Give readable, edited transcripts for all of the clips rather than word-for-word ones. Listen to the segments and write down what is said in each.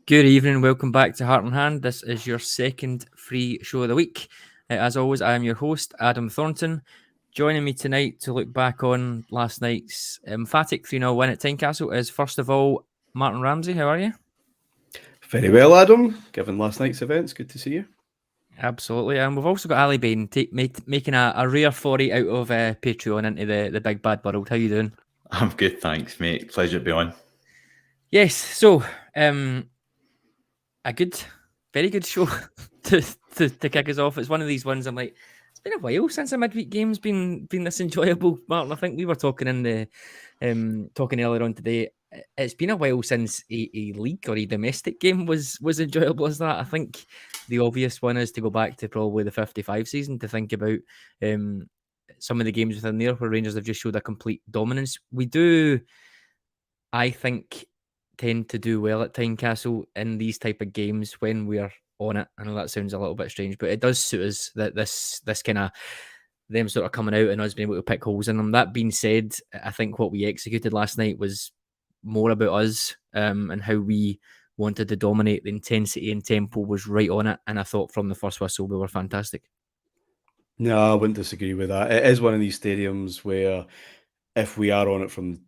Good evening, welcome back to Heart and Hand. This is your second free show of the week. As always, I am your host, Adam Thornton. Joining me tonight to look back on last night's emphatic 3-0 win at Tynecastle is, first of all, Martyn Ramsey. How are you? Very well, Adam. Given last night's events, good to see you. Absolutely. And we've also got Ally Bain making a rare foray out of Patreon into the big bad world. How you doing? I'm good, thanks, mate. Pleasure to be on. Yes, so a very good show to kick us off. It's one of these ones I'm like, it's been a while since a midweek game's been this enjoyable, Martyn. I think we were talking in the talking earlier on today. It's been a while since a league or a domestic game was enjoyable as that. I think the obvious one is to go back to probably the 55 season to think about some of the games within there where Rangers have just showed a complete dominance. We do, I think, tend to do well at Tynecastle in these type of games when we're on it. I know that sounds a little bit strange, but it does suit us that this kind of them sort of coming out and us being able to pick holes in them. That being said, I think what we executed last night was more about us and how we wanted to dominate. The intensity and tempo was right on it, and I thought from the first whistle we were fantastic. No, I wouldn't disagree with that. It is one of these stadiums where if we are on it from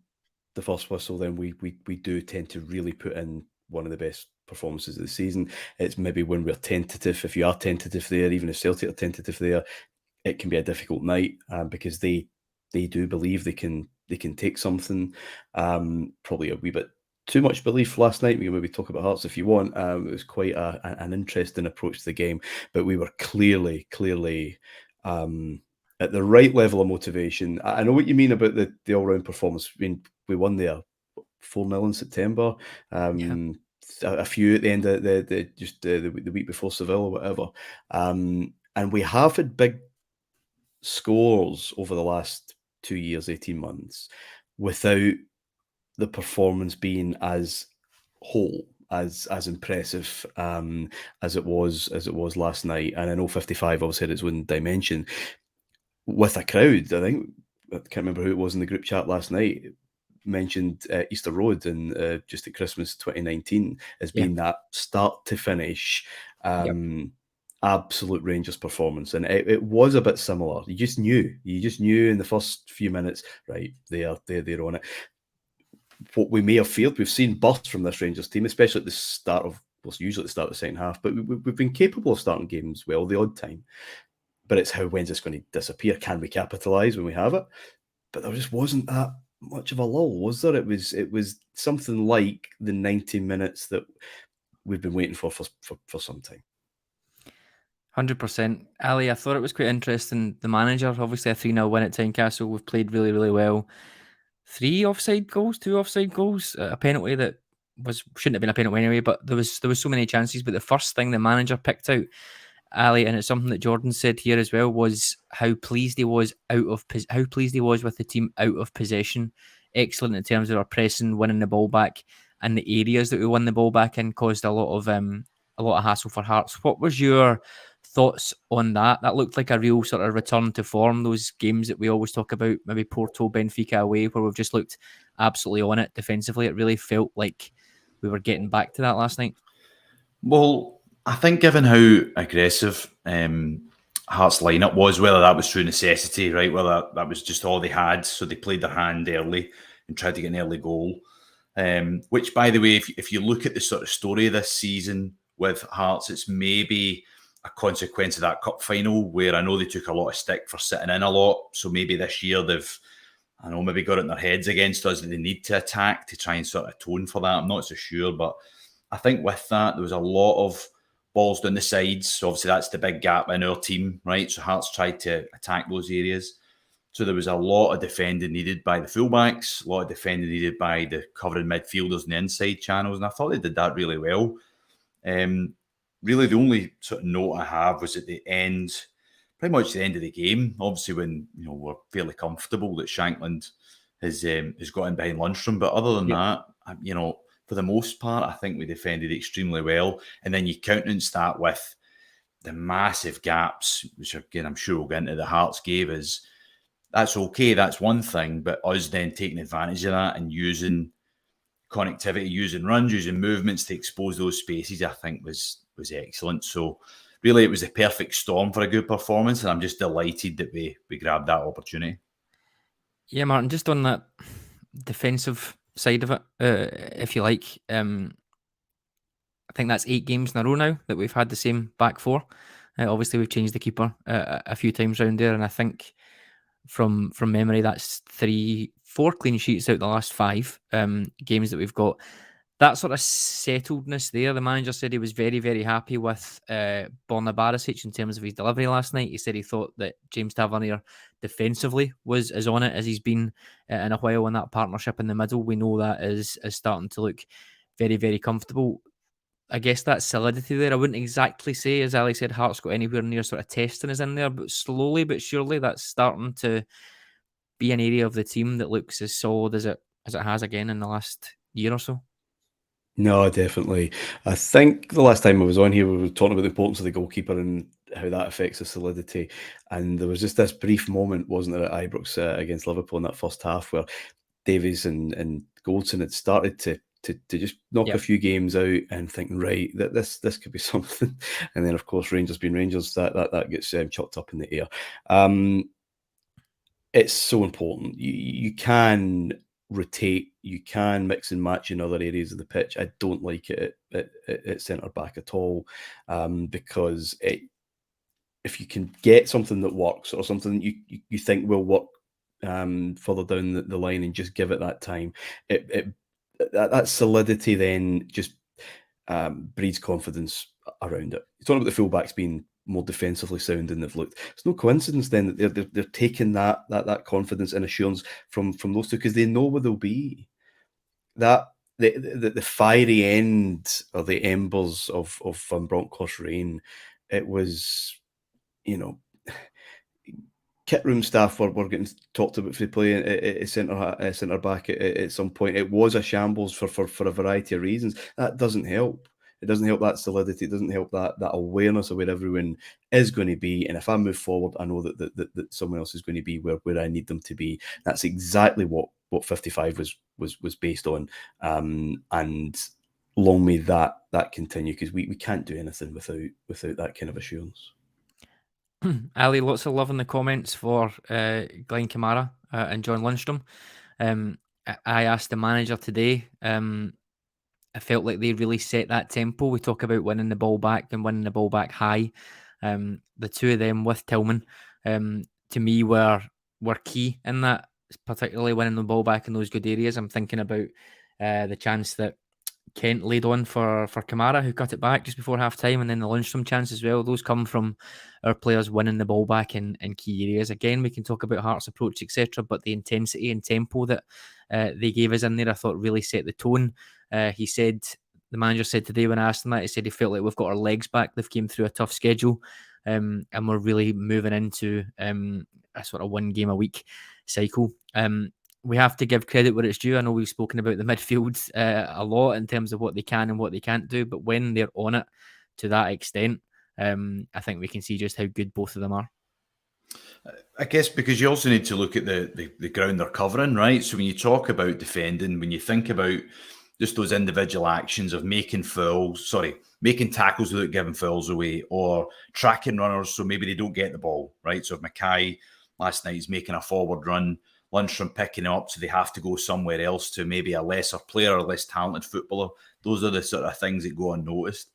the first whistle, then we do tend to really put in one of the best performances of the season. It's maybe when we're tentative. If you are tentative there, even if Celtic are tentative there, it can be a difficult night because they do believe they can take something. Probably a wee bit too much belief last night. We can maybe talk about Hearts if you want. It was quite an interesting approach to the game, but we were clearly at the right level of motivation. I know what you mean about the all-round performance. I mean, we won there 4-0 in September. A few at the end of the week before Seville or whatever. And we have had big scores over the last 2 years, 18 months, without the performance being as whole, as impressive as it was last night. And I know 55 obviously had its own dimension with a crowd. I think I can't remember who it was in the group chat last night mentioned Easter Road and just at Christmas 2019 as being that start to finish absolute Rangers performance, and it was a bit similar. You just knew in the first few minutes, right? They're on it. What we may have feared, we've seen bursts from this Rangers team, especially at the start of, well, usually at the start of the second half, but we've been capable of starting games well the odd time. But it's when's it's going to disappear? Can we capitalise when we have it? But there just wasn't that much of a lull, was there? It was something like the 90 minutes that we've been waiting for some time. 100%. Ali, I thought it was quite interesting. The manager, obviously a 3-0 win at Tynecastle. We've played really, really well. 2 offside goals, a penalty that shouldn't have been a penalty anyway, but there was so many chances. But the first thing the manager picked out, Ali, and it's something that Jordan said here as well, was how pleased he was with the team out of possession. Excellent in terms of our pressing, winning the ball back, and the areas that we won the ball back in caused a lot of hassle for Hearts. What was your thoughts on that? That looked like a real sort of return to form. Those games that we always talk about, maybe Porto, Benfica away, where we've just looked absolutely on it defensively. It really felt like we were getting back to that last night. Well, I think given how aggressive Hearts lineup was, whether that was through necessity, right, whether that was just all they had, so they played their hand early and tried to get an early goal. Which, by the way, if you look at the sort of story this season with Hearts, it's maybe a consequence of that cup final where I know they took a lot of stick for sitting in a lot. So maybe this year they've, maybe got it in their heads against us that they need to attack to try and sort of atone for that. I'm not so sure, but I think with that, there was a lot of balls down the sides. So obviously that's the big gap in our team, right? So Hearts tried to attack those areas. So there was a lot of defending needed by the fullbacks, a lot of defending needed by the covering midfielders and the inside channels. And I thought they did that really well. Really, the only sort of note I have was at the end, pretty much the end of the game, obviously when we're fairly comfortable that Shankland has got in behind Lundstrom. But other than that, for the most part, I think we defended extremely well. And then you countenance that with the massive gaps, which again, I'm sure we'll get into, the Hearts gave us. That's okay, that's one thing. But us then taking advantage of that and using connectivity, using runs, using movements to expose those spaces, I think was excellent. So really, it was the perfect storm for a good performance, and I'm just delighted that we grabbed that opportunity. Yeah, Martin, just on that defensive side of it, if you like, I think that's 8 games in a row now that we've had the same back four. Obviously, we've changed the keeper a few times around there, and I think from memory, that's 4 clean sheets out the last 5 games that we've got. That sort of settledness there. The manager said he was very, very happy with Borna Barisic in terms of his delivery last night. He said he thought that James Tavernier defensively was as on it as he's been in a while, and that partnership in the middle, we know that is starting to look very, very comfortable. I guess that solidity there, I wouldn't exactly say, as Ali said, Hearts got anywhere near sort of testing us in there, but slowly but surely that's starting to be an area of the team that looks as solid as it has again in the last year or so. No, definitely. I think the last time I was on here, we were talking about the importance of the goalkeeper and how that affects the solidity. And there was just this brief moment, wasn't there, at Ibrox against Liverpool in that first half, where Davies and Goldson had started to just knock a few games out and think, right, that this could be something. And then, of course, Rangers being Rangers, that gets chopped up in the air. It's so important. You can rotate, you can mix and match in other areas of the pitch. I don't like it at centre back at all, because if you can get something that works or something you think will work further down the line and just give it that time, that solidity then just breeds confidence around it. You're talking about the fullbacks being more defensively sound than they've looked. It's no coincidence then that they're taking that confidence and assurance from those two, because they know where they'll be. That the fiery end or the embers of Van Bronckhorst's reign, it was, kit room staff were getting talked about for playing a centre back at some point. It was a shambles for a variety of reasons. That doesn't help. It doesn't help that solidity. It doesn't help that awareness of where everyone is going to be. And if I move forward, I know that someone else is going to be where I need them to be. That's exactly what 55 was based on. And long may that continue, because we can't do anything without that kind of assurance. Ali, lots of love in the comments for Glenn Camara and John Lundstrom. I asked the manager today. I felt like they really set that tempo. We talk about winning the ball back and winning the ball back high. The two of them with Tillman, to me, were key in that, particularly winning the ball back in those good areas. I'm thinking about the chance that Kent laid on for Camara, who cut it back just before half time, and then the Lundstrom chance as well. Those come from our players winning the ball back in key areas. Again, we can talk about Hearts' approach, etc., but the intensity and tempo that they gave us in there, I thought really set the tone. The manager said today when I asked him that, he said he felt like we've got our legs back. They've came through a tough schedule, and we're really moving into a sort of 1 game a week cycle. We have to give credit where it's due. I know we've spoken about the midfield a lot in terms of what they can and what they can't do, but when they're on it to that extent, I think we can see just how good both of them are. I guess because you also need to look at the ground they're covering, right? So when you talk about defending, when you think about just those individual actions of making tackles without giving fouls away, or tracking runners so maybe they don't get the ball, right? So if Mackay last night is making a forward run, Lundstrom picking it up, so they have to go somewhere else to maybe a lesser player or less talented footballer. Those are the sort of things that go unnoticed.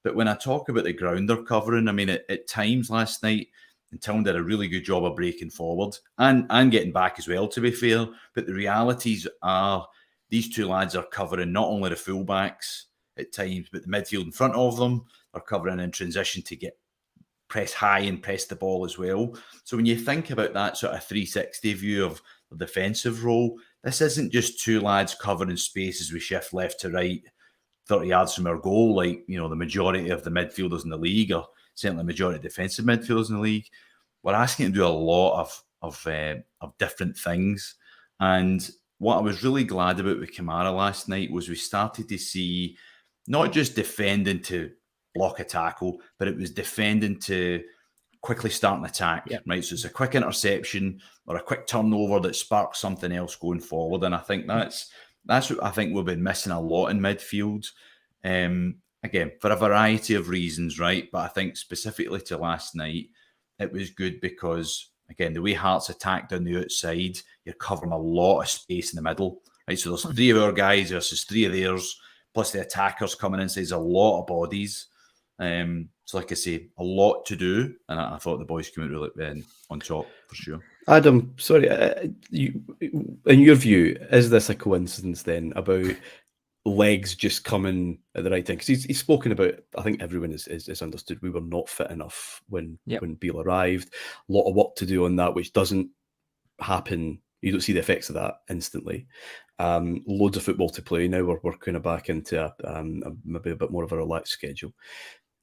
But when I talk about the ground they're covering, I mean, at times last night, and Tillman did a really good job of breaking forward and getting back as well, to be fair. But the realities are these two lads are covering not only the fullbacks at times, but the midfield in front of them. They're covering in transition to press high and press the ball as well. So when you think about that sort of 360 view of the defensive role, this isn't just two lads covering space as we shift left to right, 30 yards from our goal, like, the majority of the midfielders in the league, or certainly the majority of defensive midfielders in the league. We're asking to do a lot of different things. And what I was really glad about with Camara last night was we started to see not just defending to block a tackle, but it was defending to quickly start an attack, right? So it's a quick interception or a quick turnover that sparks something else going forward. And I think that's That's what I think we've been missing a lot in midfield. Again, for a variety of reasons, right? But I think specifically to last night, it was good because, again, the way Hearts attacked on the outside, you're covering a lot of space in the middle, right? So there's 3 of our guys versus 3 of theirs, plus the attackers coming in, so there's a lot of bodies. So like I say, a lot to do, and I thought the boys came out really on top for sure. Adam, sorry, in your view, is this a coincidence then about legs just coming at the right time? Because he's spoken about, I think everyone is understood we were not fit enough when Beale arrived. A lot of work to do on that, which doesn't happen. You don't see the effects of that instantly. Loads of football to play. Now we're kind of back into maybe a bit more of a relaxed schedule.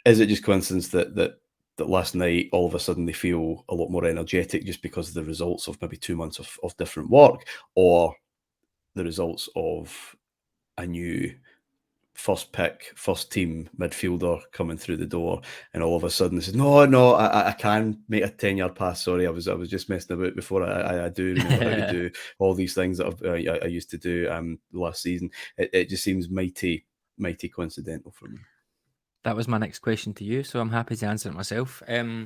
Is it just coincidence that last night all of a sudden they feel a lot more energetic just because of the results of maybe 2 months of different work, or the results of a new first pick, first team midfielder coming through the door, and all of a sudden says, no, I can make a 10-yard pass. Sorry, I was just messing about before. I do remember how to do all these things that I used to do last season. It just seems mighty coincidental for me. That was my next question to you, so I'm happy to answer it myself. I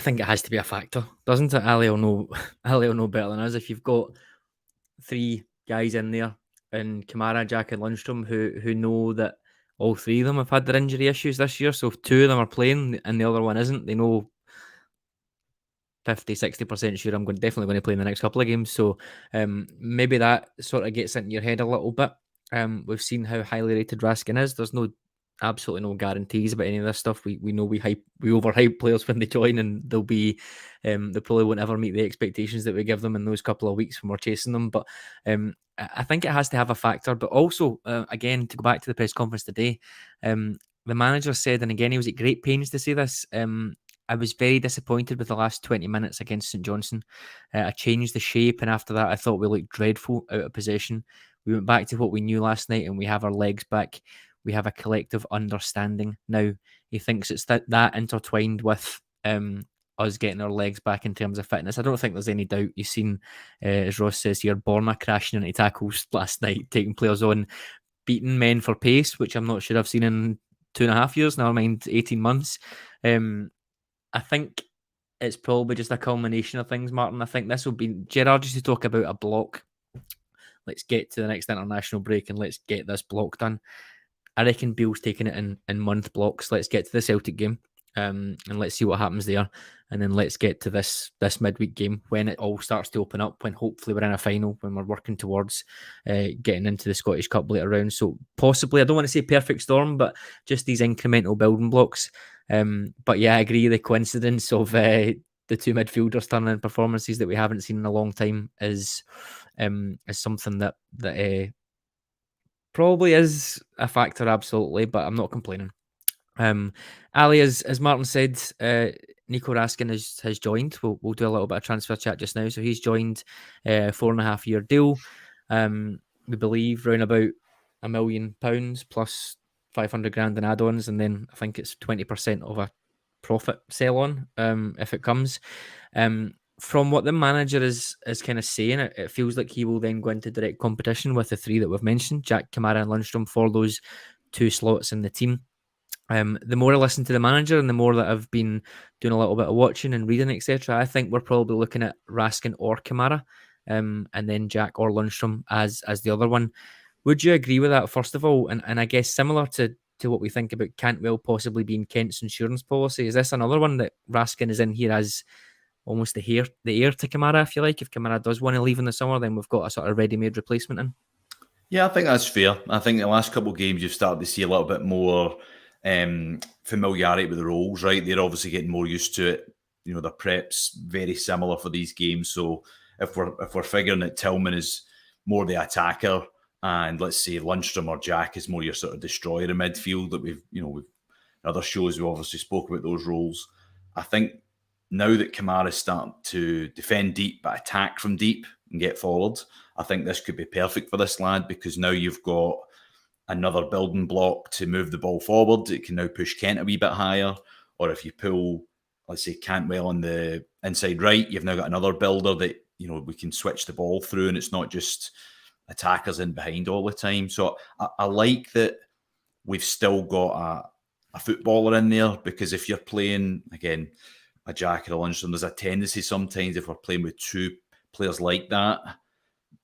think it has to be a factor, doesn't it? Ali will know better than us. If you've got 3 guys in there, and Camara, Jack and Lundstrom, who know that all 3 of them have had their injury issues this year, so if 2 of them are playing and the other one isn't, they know 50-60% sure I'm definitely going to play in the next couple of games. So maybe that sort of gets into your head a little bit. We've seen how highly rated Raskin is. There's absolutely no guarantees about any of this stuff. We know we overhype players when they join, and they'll be they probably won't ever meet the expectations that we give them in those couple of weeks when we're chasing them. But I think it has to have a factor. But also, again, to go back to the press conference today, the manager said, and again he was at great pains to say this, I was very disappointed with the last 20 minutes against St Johnstone. I changed the shape, and after that I thought we looked dreadful out of possession. We went back to what we knew last night, and we have our legs back. We have a collective understanding now. He thinks it's that intertwined with us getting our legs back in terms of fitness. I don't think there's any doubt. You've seen, as Ross says here, Borna crashing into tackles last night, taking players on, beating men for pace, which I'm not sure I've seen in 2.5 years, never mind 18 months. I think it's probably just a culmination of things, Martin. I think this will be... Gerrard used to talk about a block. Let's get to the next international break and let's get this block done. I reckon Beale's taking it in month blocks. Let's get to the Celtic game and let's see what happens there. And then let's get to this midweek game when it all starts to open up, when hopefully we're in a final, when we're working towards getting into the Scottish Cup later round. So possibly, I don't want to say perfect storm, but just these incremental building blocks. But yeah, I agree. The coincidence of the 2 midfielders turning in performances that we haven't seen in a long time is something that probably is a factor, absolutely, but I'm not complaining. Ali, as Martin said, Nico Raskin has joined. We'll do a little bit of transfer chat just now. So he's joined a 4.5-year deal. We believe around about £1 million plus 500 grand in add-ons, and then I think it's 20% of a profit sell on if it comes. From what the manager is kind of saying, it feels like he will then go into direct competition with the 3 that we've mentioned, Jack, Camara and Lundstrom, for those 2 slots in the team. The more I listen to the manager and the more that I've been doing a little bit of watching and reading, etc., I think we're probably looking at Raskin or Camara, and then Jack or Lundstrom as the other one. Would you agree with that, first of all? And I guess similar to what we think about Cantwell possibly being Kent's insurance policy, is this another one that Raskin is in here as almost the heir to Camara, if you like? If Camara does want to leave in the summer, then we've got a sort of ready-made replacement in. Yeah, I think that's fair. I think the last couple of games you've started to see a little bit more familiarity with the roles, right? They're obviously getting more used to it. You know, their prep's very similar for these games. So if we're figuring that Tillman is more the attacker, and let's say Lundstrom or Jack is more your sort of destroyer in midfield, that we've in other shows we've obviously spoke about those roles. I think now that Camara's starting to defend deep but attack from deep and get forward, I think this could be perfect for this lad, because now you've got another building block to move the ball forward. It can now push Kent a wee bit higher. Or if you pull, let's say, Cantwell on the inside right, you've now got another builder that we can switch the ball through, and it's not just attackers in behind all the time. So I like that we've still got a footballer in there, because if you're playing, again, a Jack or a Lundstrom, there's a tendency sometimes, if we're playing with two players like that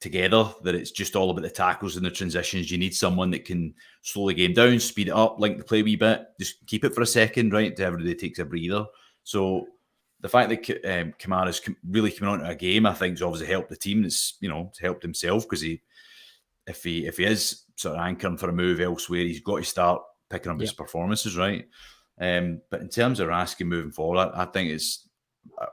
together, that it's just all about the tackles and the transitions. You need someone that can slow the game down, speed it up, link the play a wee bit, just keep it for a second, right? Everybody takes a breather. So the fact that Camara's really coming onto a game, I think, has obviously helped the team. It's helped himself, because if he is sort of anchoring for a move elsewhere, he's got to start picking up his performances, right? But in terms of Raskin moving forward, I think it's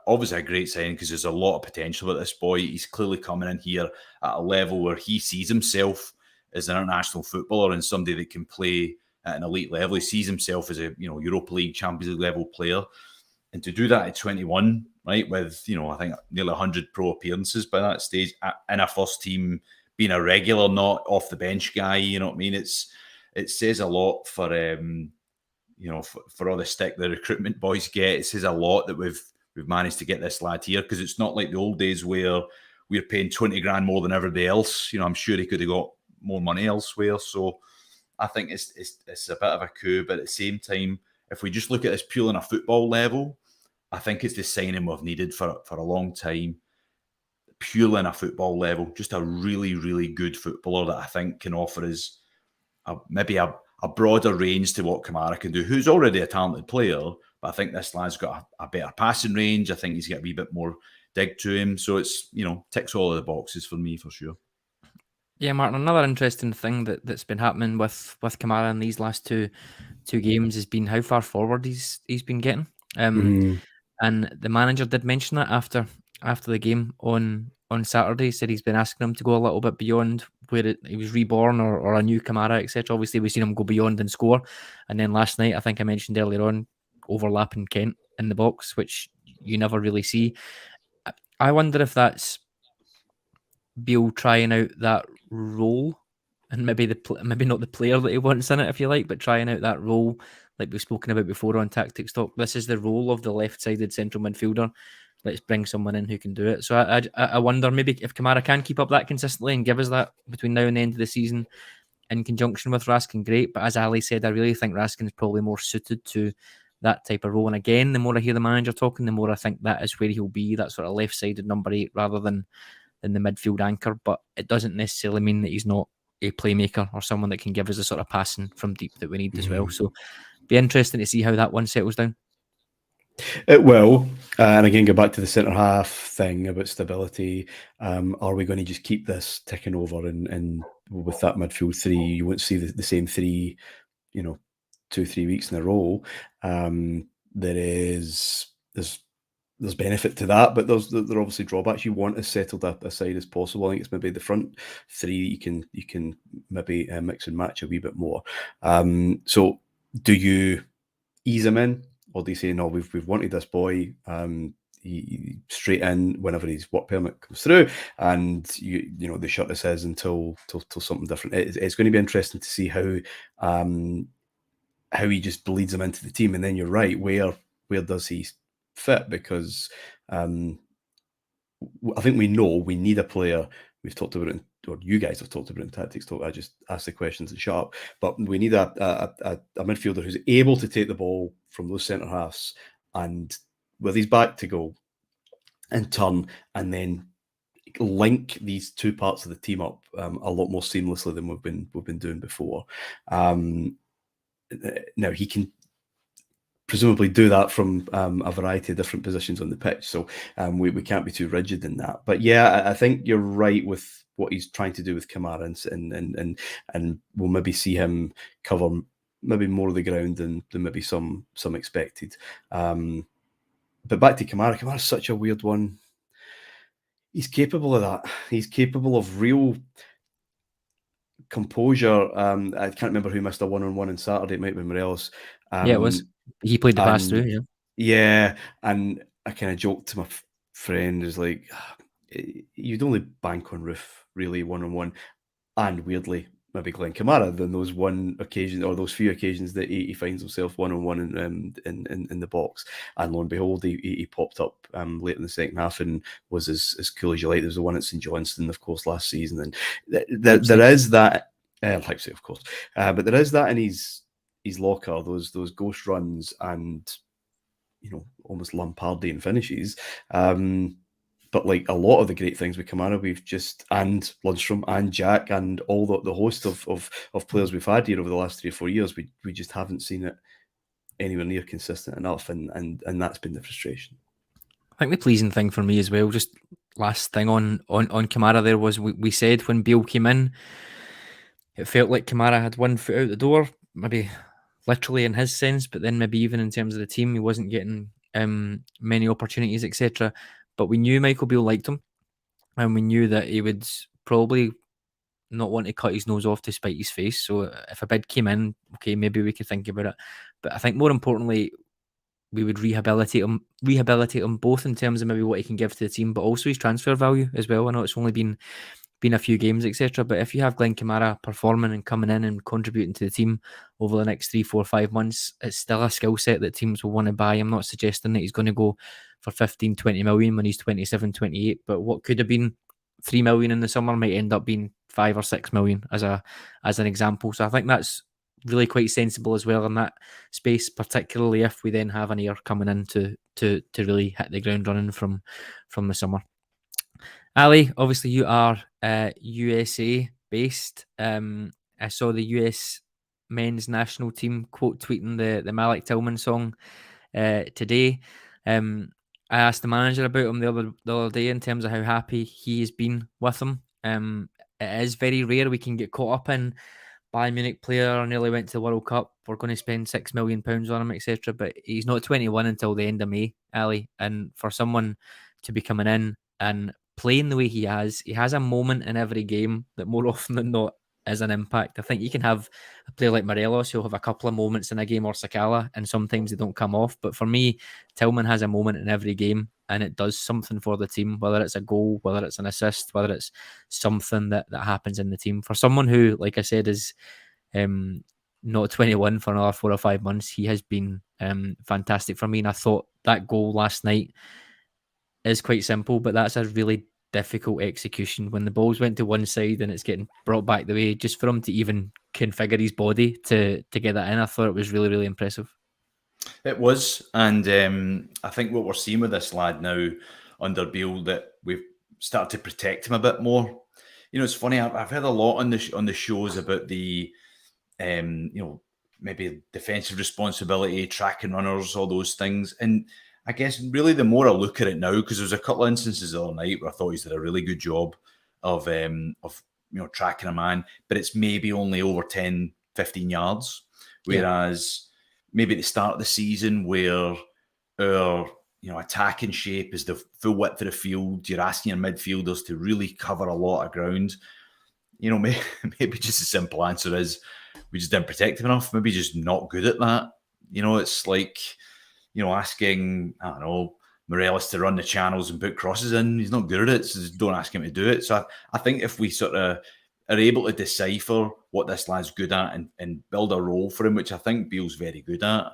obviously a great sign, because there's a lot of potential with this boy. He's clearly coming in here at a level where he sees himself as an international footballer and somebody that can play at an elite level. He sees himself as a Europa League, Champions League level player. And to do that at 21, right, with I think nearly 100 pro appearances by that stage in a first team, being a regular, not off the bench guy, you know what I mean? It says a lot for for all the stick the recruitment boys get. It says a lot that we've managed to get this lad here, because it's not like the old days where we're paying 20 grand more than everybody else. I'm sure he could have got more money elsewhere. So I think it's a bit of a coup, but at the same time, if we just look at this purely on a football level, I think it's the signing we've needed for a long time. Purely on a football level, just a really, really good footballer that I think can offer us maybe a broader range to what Camara can do, who's already a talented player, but I think this lad's got a better passing range. I think he's got a wee bit more dig to him. So it's, ticks all of the boxes for me, for sure. Yeah, Martin, another interesting thing that's been happening with Camara in these last two games has been how far forward he's been getting. And the manager did mention that after the game on Saturday. He said he's been asking him to go a little bit beyond where he was reborn or a new Camara, etc. Obviously, we've seen him go beyond and score. And then last night, I think I mentioned earlier on, overlapping Kent in the box, which you never really see. I wonder if that's Beale trying out that role, and maybe not the player that he wants in it, if you like, but trying out that role like we've spoken about before on Tactics Talk. This is the role of the left-sided central midfielder. Let's bring someone in who can do it. So I wonder maybe if Camara can keep up that consistently and give us that between now and the end of the season in conjunction with Raskin, great. But as Ali said, I really think Raskin is probably more suited to that type of role. And again, the more I hear the manager talking, the more I think that is where he'll be, that sort of left-sided number 8 rather than the midfield anchor. But it doesn't necessarily mean that he's not a playmaker or someone that can give us the sort of passing from deep that we need as well. So be interesting to see how that one settles down. It will. And again, go back to the centre half thing about stability. Are we going to just keep this ticking over? And with that midfield three, you won't see the same three, 2-3 weeks in a row. There's benefit to that, but there are obviously drawbacks. You want as settled a side as possible. I think it's maybe the front three you can maybe mix and match a wee bit more. So do you ease him in, or do you say no? We've wanted this boy. He straight in whenever his work permit comes through, and the shut is his until something different. It's going to be interesting to see how he just bleeds him into the team, and then you're right. Where does he fit? Because I think we know we need a player. We've talked about it, or you guys have talked about it in Tactics Talk. I just ask the questions and shut up. But we need a midfielder who's able to take the ball from those centre halves and with his back to goal and turn, and then link these two parts of the team up a lot more seamlessly than we've been doing before. Now he can presumably do that from a variety of different positions on the pitch, so we can't be too rigid in that. But yeah, I think you're right with what he's trying to do with Camara, and we'll maybe see him cover maybe more of the ground than maybe some expected. But back to Camara. Camara's such a weird one. He's capable of that. He's capable of real composure. I can't remember who missed a one-on-one on Saturday. It might be Morelos. Yeah, it was. He played the pass through, yeah. Yeah, and I kind of joked to my friend, is like, you'd only bank on Roof, really, one-on-one. And weirdly, maybe Glenn Camara than those one occasion or those few occasions that he finds himself one-on-one in the box. And lo and behold, he popped up late in the second half and was as cool as you like. There was the one at St Johnstone, of course, last season, and there is that Leipzig, of course, but there is that in his locker, those ghost runs and almost Lampardian finishes. But like a lot of the great things with Camara, we've just, and Lundstrom and Jack and all the host of players we've had here over the last 3 or 4 years, we just haven't seen it anywhere near consistent enough, and that's been the frustration. I think the pleasing thing for me as well, just last thing on Camara there, was we said when Bale came in, it felt like Camara had one foot out the door, maybe literally in his sense, but then maybe even in terms of the team, he wasn't getting many opportunities, etc. But we knew Michael Beale liked him, and we knew that he would probably not want to cut his nose off to spite his face. So if a bid came in, okay, maybe we could think about it. But I think more importantly, we would rehabilitate him both in terms of maybe what he can give to the team, but also his transfer value as well. I know it's only been a few games, etc. But if you have Glenn Camara performing and coming in and contributing to the team over the next 3, 4, 5 months, it's still a skill set that teams will want to buy. I'm not suggesting that he's going to go for 15, 20 million when he's 27, 28, but what could have been 3 million in the summer might end up being 5 or 6 million as an example. So I think that's really quite sensible as well in that space, particularly if we then have an heir coming in to really hit the ground running from the summer. Ali, obviously you are USA based. I saw the US men's national team quote tweeting the Malik Tillman song today. I asked the manager about him the other day in terms of how happy he has been with him. It is very rare we can get caught up in Bayern Munich player, nearly went to the World Cup, we're going to spend £6 million on him, etc. But he's not 21 until the end of May, Ali. And for someone to be coming in and playing the way he has a moment in every game that more often than not is an impact. I think you can have a player like Morelos who'll have a couple of moments in a game, or Sakala, and sometimes they don't come off. But for me, Tillman has a moment in every game, and it does something for the team, whether it's a goal, whether it's an assist, whether it's something that happens in the team. For someone who, like I said, is not 21 for another 4 or 5 months, he has been fantastic for me. And I thought that goal last night is quite simple, but that's a really difficult execution when the balls went to one side and it's getting brought back the way. Just for him to even configure his body to get that in, I thought it was really, really impressive. It was, and I think what we're seeing with this lad now under Beale, that we've started to protect him a bit more. It's funny. I've heard a lot on the shows about the, maybe defensive responsibility, tracking runners, all those things, and I guess really the more I look at it now, because there was a couple of instances the other night where I thought he's did a really good job of tracking a man, but it's maybe only over 10, 15 yards. Whereas maybe at the start of the season where our attacking shape is the full width of the field, you're asking your midfielders to really cover a lot of ground. Maybe just a simple answer is we just didn't protect him enough. Maybe just not good at that. It's like, asking, I don't know, Morelos to run the channels and put crosses in. He's not good at it, so just don't ask him to do it. So I think if we sort of are able to decipher what this lad's good at and build a role for him, which I think Beale's very good at,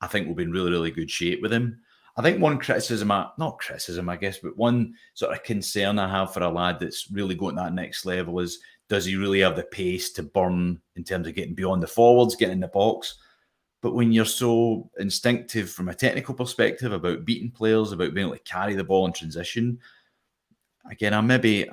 I think we'll be in really, really good shape with him. I think one I guess, but one sort of concern I have for a lad that's really going to that next level is, does he really have the pace to burn in terms of getting beyond the forwards, getting in the box? But when you're so instinctive from a technical perspective about beating players, about being able to carry the ball in transition, again, I'm maybe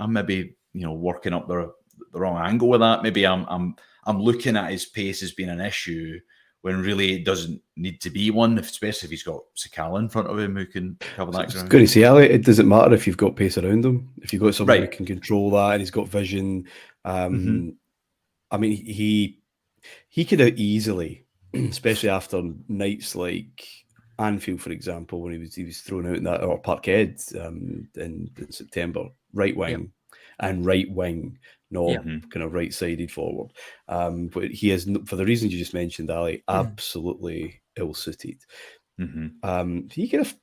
working up the wrong angle with that. Maybe I'm looking at his pace as being an issue when really it doesn't need to be one, especially if he's got Sakala in front of him who can cover that ground. Good to see, Ali. It doesn't matter if you've got pace around him. If you've got somebody who can control that and he's got vision. I mean, he could have easily, especially after nights like Anfield, for example, when he was thrown out in that, or Parkhead in September, right wing and right wing, not kind of right-sided forward. But he is, for the reasons you just mentioned, Ali, absolutely ill-suited. He could have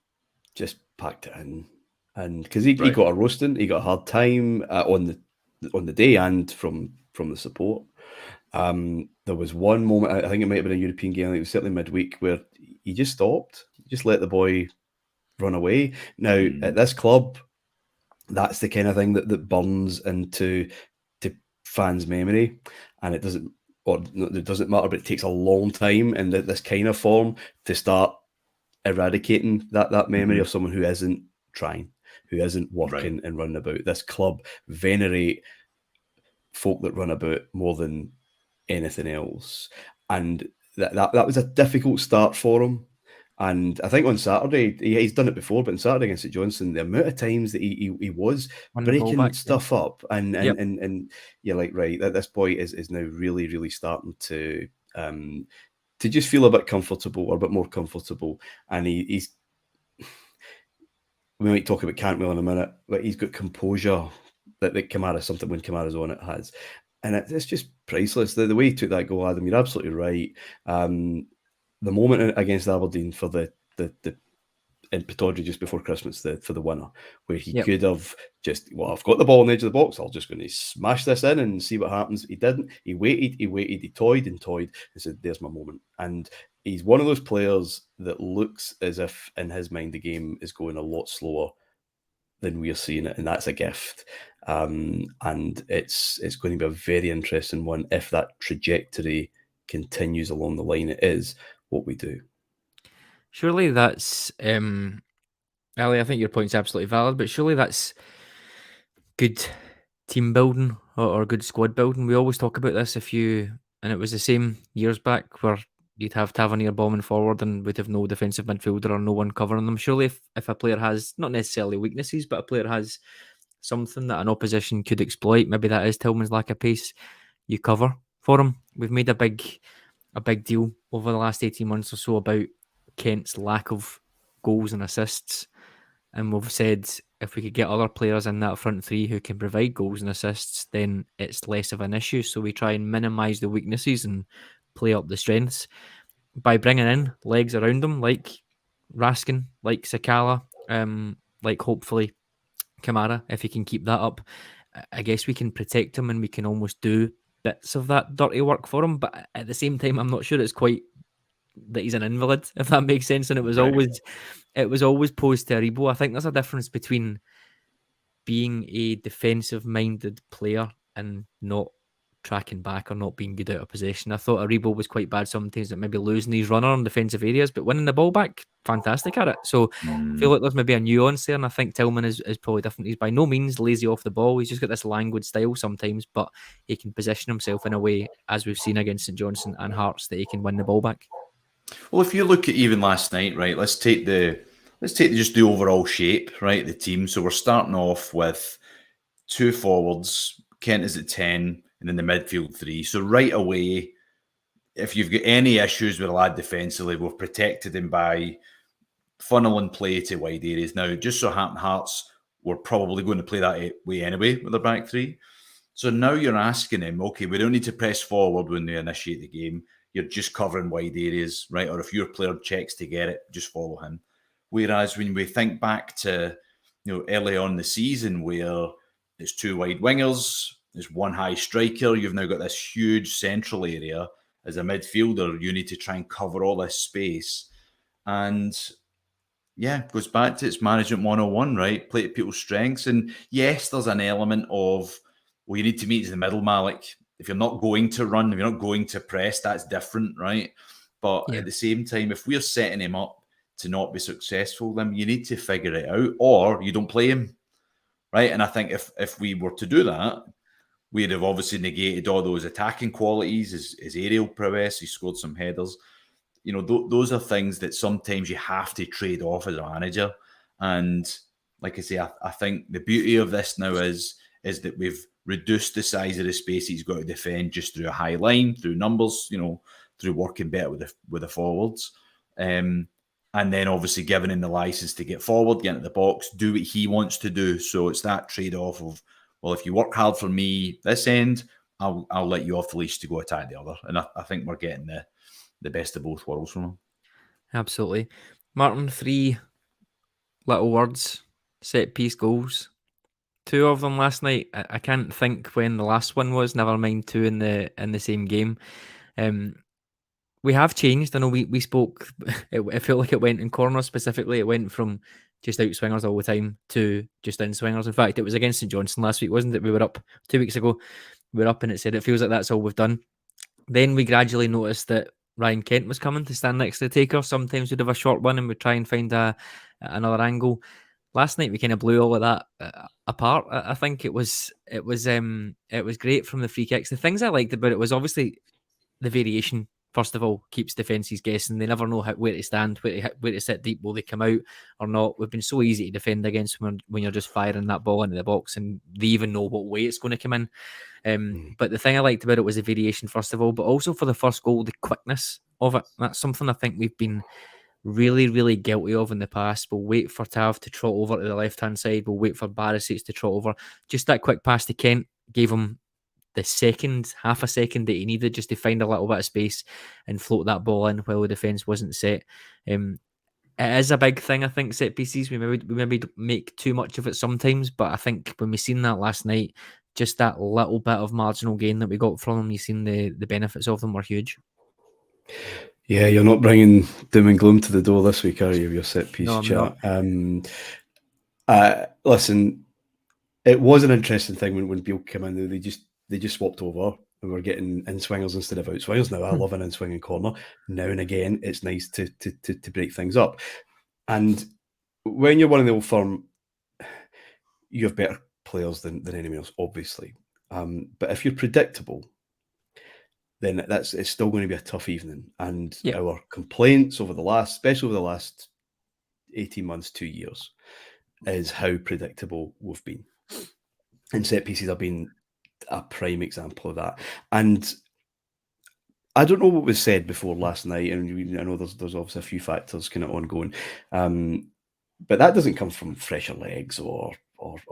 just packed it in, and because he got a roasting, he got a hard time on the day and from from the support. There was one moment, I think it might have been a European game, it was certainly midweek, where he just stopped, just let the boy run away. Now, at this club, that's the kind of thing that burns into fans' memory, and it doesn't matter, but it takes a long time in this kind of form to start eradicating that memory of someone who isn't trying, who isn't working and running about. This club venerate folk that run about more than anything else, and that was a difficult start for him. And I think on Saturday, he's done it before, but on Saturday against St Johnstone, the amount of times that he was breaking stuff up, and you're like, right, that this boy is now really, really starting to just feel a bit comfortable, or a bit more comfortable. And he's, we might talk about Cantwell in a minute, but he's got composure that Camara, something when Camara's on it, has. And it's just priceless. The way he took that goal, Adam, you're absolutely right. The moment against Aberdeen for the in Pittodrie just before Christmas, for the winner, where he could have just, I've got the ball on the edge of the box, I'm just going to smash this in and see what happens. He didn't. He waited, he toyed and said, there's my moment. And he's one of those players that looks as if in his mind the game is going a lot slower than we're seeing it, and that's a gift. And it's going to be a very interesting one if that trajectory continues along the line it is, what we do. Surely that's, Ali, I think your point's absolutely valid, but surely that's good team building or good squad building. We always talk about this, and it was the same years back, where you'd have Tavernier bombing forward and would have no defensive midfielder or no one covering them. Surely if a player has, not necessarily weaknesses, but a player has something that an opposition could exploit, maybe that is Tillman's lack of pace, you cover for him. We've made a big deal over the last 18 months or so about Kent's lack of goals and assists, and we've said if we could get other players in that front three who can provide goals and assists, then it's less of an issue. So we try and minimise the weaknesses and play up the strengths by bringing in legs around them, like Raskin, like Sakala, like hopefully Camara. If he can keep that up, I guess we can protect him and we can almost do bits of that dirty work for him. But at the same time, I'm not sure it's quite that he's an invalid, if that makes sense. And it was always posed to Aribo. I think there's a difference between being a defensive-minded player and not tracking back or not being good out of possession. I thought Aribo was quite bad sometimes at maybe losing his runner in defensive areas, but winning the ball back, fantastic at it. So I feel like there's maybe a nuance there, and I think Tillman is probably different. He's by no means lazy off the ball. He's just got this languid style sometimes, but he can position himself in a way, as we've seen against St Johnstone and Hearts, that he can win the ball back. Well, if you look at even last night, right, let's take just the overall shape, right, the team. So we're starting off with two forwards. Kent is at 10, and then the midfield 3. So right away, if you've got any issues with a lad defensively, we've protected him by funneling play to wide areas. Now, just so happen Hearts were probably going to play that way anyway with their back 3. So now you're asking him, okay, we don't need to press forward when they initiate the game. You're just covering wide areas, right? Or if your player checks to get it, just follow him. Whereas when we think back to, early on in the season where it's two wide wingers, there's one high striker, you've now got this huge central area. As a midfielder, you need to try and cover all this space. And yeah, it goes back to its management 101, right? Play to people's strengths. And yes, there's an element of, you need to meet in the middle, Malik. If you're not going to run, if you're not going to press, that's different, right? But at the same time, if we're setting him up to not be successful, then you need to figure it out, or you don't play him, right? And I think if we were to do that, we'd have obviously negated all those attacking qualities, his aerial prowess, he scored some headers. Those are things that sometimes you have to trade off as a manager. And like I say, I think the beauty of this now is that we've reduced the size of the space he's got to defend just through a high line, through numbers, through working better with the forwards. And then obviously giving him the license to get forward, get into the box, do what he wants to do. So it's that trade-off of, well, if you work hard for me this end, I'll let you off the leash to go attack the other. And I think we're getting the best of both worlds from him. Absolutely. Martyn, 3 little words, set piece goals. two of them last night. I can't think when the last one was. Never mind two in the same game. We have changed. I know we spoke. It felt like it went in corners specifically. It went from just out swingers all the time to just in swingers. In fact, it was against St Johnstone last week, wasn't it? We were up 2 weeks ago. We were up, and it said it feels like that's all we've done. Then we gradually noticed that Ryan Kent was coming to stand next to the taker. Sometimes we'd have a short one and we'd try and find another angle. Last night we kind of blew all of that apart. I think it was great from the free kicks. The things I liked about it was obviously the variation. First of all, keeps defences guessing. They never know where to stand, where to sit deep. Will they come out or not? We've been so easy to defend against when you're just firing that ball into the box, and they even know what way it's going to come in. But the thing I liked about it was the variation, first of all, but also for the first goal, the quickness of it. That's something I think we've been really, really guilty of in the past. We'll wait for Tav to trot over to the left-hand side. We'll wait for Barisic to trot over. Just that quick pass to Kent gave him the half a second that he needed just to find a little bit of space and float that ball in while the defence wasn't set. It is a big thing, I think, set pieces. We maybe make too much of it sometimes, but I think when we seen that last night, just that little bit of marginal gain that we got from them, you seen the benefits of them were huge. Yeah, you're not bringing doom and gloom to the door this week, are you, your set piece chat? Listen, it was an interesting thing when Beale came in. They just swapped over and we're getting in swingers instead of out swingers. Now, I love an in swinging corner. Now and again, it's nice to break things up. And when you're one of the old firm, you have better players than anyone else, obviously. But if you're predictable, then it's still going to be a tough evening. And our complaints especially over the last 18 months, 2 years, is how predictable we've been. And set pieces have been a prime example of that. And I don't know what was said before last night, and I know there's obviously a few factors kind of ongoing, but that doesn't come from fresher legs or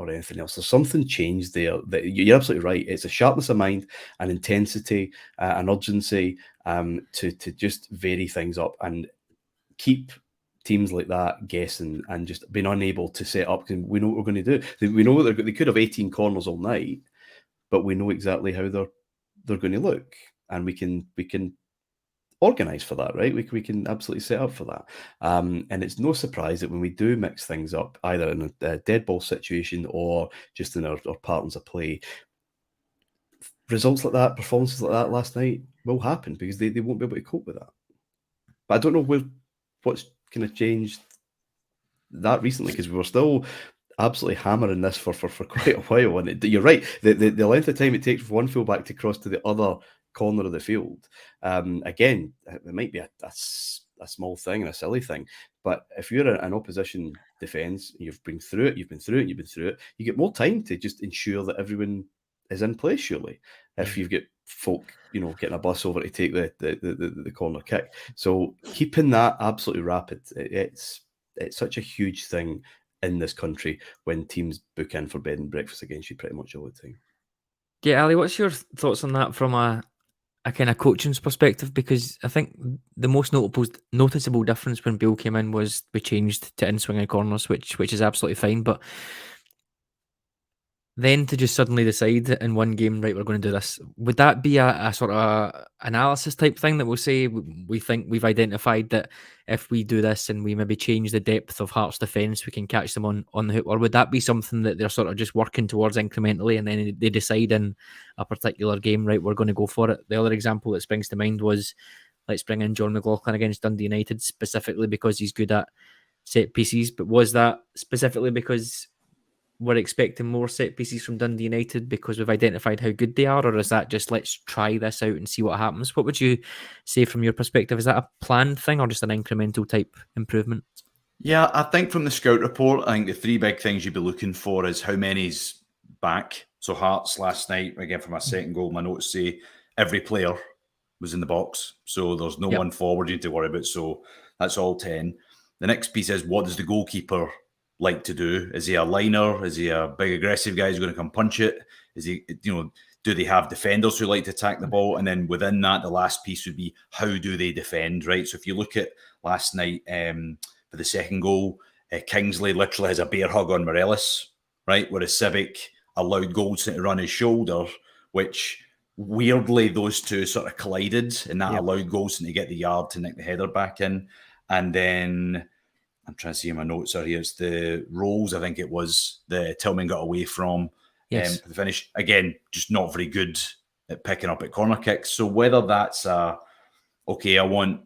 anything else. There's something changed there. That you're absolutely right. It's a sharpness of mind, an intensity, an urgency to just vary things up and keep teams like that guessing and just being unable to set up. Because we know what we're going to do. We know they could have 18 corners all night, but we know exactly how they're going to look, and we can organise for that, right? We can absolutely set up for that. And it's no surprise that when we do mix things up, either in a dead ball situation or just in our patterns of play, results like that, performances like that last night will happen because they won't be able to cope with that. But I don't know what's kind of changed that recently, because we were still absolutely hammering this for quite a while. And you're right, the length of time it takes for one fullback to cross to the other corner of the field, again, it might be a small thing and a silly thing, but if you're an opposition defence, you've been through it, you get more time to just ensure that everyone is in place, surely, if you've got folk getting a bus over to take the corner kick. So keeping that absolutely rapid, it's such a huge thing in this country when teams book in for bed and breakfast against you pretty much all the time. Yeah, Ali, what's your thoughts on that from a kind of coaching's perspective? Because I think the most noticeable difference when Bill came in was we changed to in-swinging corners, which is absolutely fine, but then to just suddenly decide in one game, right, we're going to do this, would that be a sort of analysis type thing that we'll say we think we've identified that if we do this and we maybe change the depth of Hearts' defence, we can catch them on the hook? Or would that be something that they're sort of just working towards incrementally and then they decide in a particular game, right, we're going to go for it? The other example that springs to mind was, let's bring in John McLaughlin against Dundee United, specifically because he's good at set pieces. But was that specifically because we're expecting more set pieces from Dundee United because we've identified how good they are, or is that just let's try this out and see what happens? What would you say from your perspective? Is that a planned thing or just an incremental type improvement? Yeah, I think from the scout report, I think the three big things you'd be looking for is how many's back. So Hearts last night, again, for my second goal, my notes say every player was in the box. So there's no one forward you need to worry about. So that's all 10. The next piece is, what does the goalkeeper like to do? Is he a liner? Is he a big aggressive guy who's going to come punch it? Is he, do they have defenders who like to attack the ball? And then within that, the last piece would be, how do they defend, right? So if you look at last night for the second goal, Kingsley literally has a bear hug on Morelos, right? Whereas Civic allowed Goldson to run his shoulder, which weirdly those two sort of collided, and that allowed Goldson to get the yard to nick the header back in. And then I'm trying to see my notes are here. It's the Rolls, I think it was, the Tillman got away from. The finish, again, just not very good at picking up at corner kicks. So whether that's okay, I want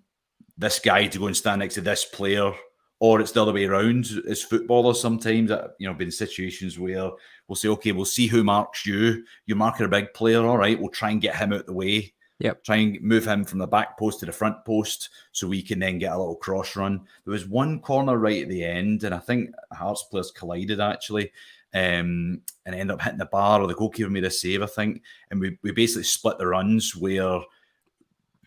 this guy to go and stand next to this player, or it's the other way around as footballers sometimes, been in situations where we'll say, okay, we'll see who marks you. You're marking a big player, all right, we'll try and get him out the way. Yep. Try and move him from the back post to the front post so we can then get a little cross run. There was one corner right at the end, and I think Hearts players collided actually, and ended up hitting the bar, or the goalkeeper made a save, I think. And we basically split the runs where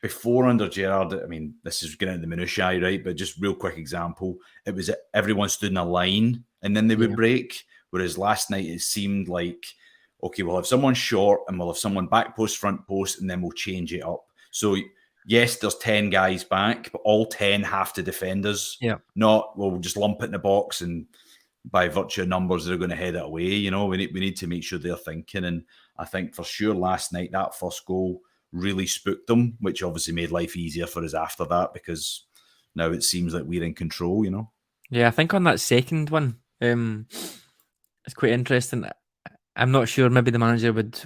before under Gerrard, I mean, this is getting into the minutiae, right? But just real quick example, it was everyone stood in a line and then they would break. Whereas last night it seemed like, okay, we'll have someone short and we'll have someone back post, front post, and then we'll change it up. So yes, there's 10 guys back, but all 10 have to defend us. Yeah. Not, well, we'll just lump it in the box and by virtue of numbers, they're going to head it away. You know, we need to make sure they're thinking. And I think for sure last night, that first goal really spooked them, which obviously made life easier for us after that, because now it seems like we're in control, you know? Yeah, I think on that second one, it's quite interesting. I'm not sure, maybe the manager would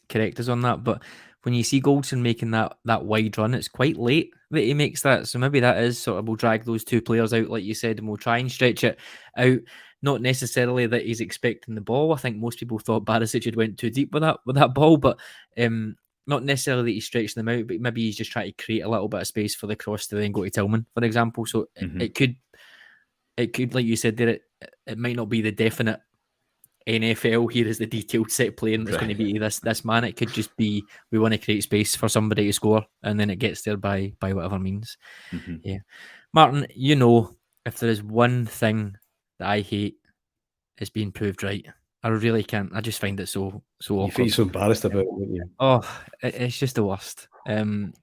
correct us on that, but when you see Goldson making that wide run, it's quite late that he makes that. So maybe that is sort of, we'll drag those two players out, like you said, and we'll try and stretch it out. Not necessarily that he's expecting the ball. I think most people thought Barisic had went too deep with that ball, but not necessarily that he's stretching them out, but maybe he's just trying to create a little bit of space for the cross to then go to Tillman, for example. So it could, like you said there, it might not be the definite NFL, here is the detailed set play and it's going to be this man. It could just be, we want to create space for somebody to score, and then it gets there by whatever means. Yeah, Martin, you know, if there is one thing that I hate, it's being proved right. I really can't. I just find it so awkward. You feel so embarrassed about it, wouldn't you? Oh, it's just the worst. I'm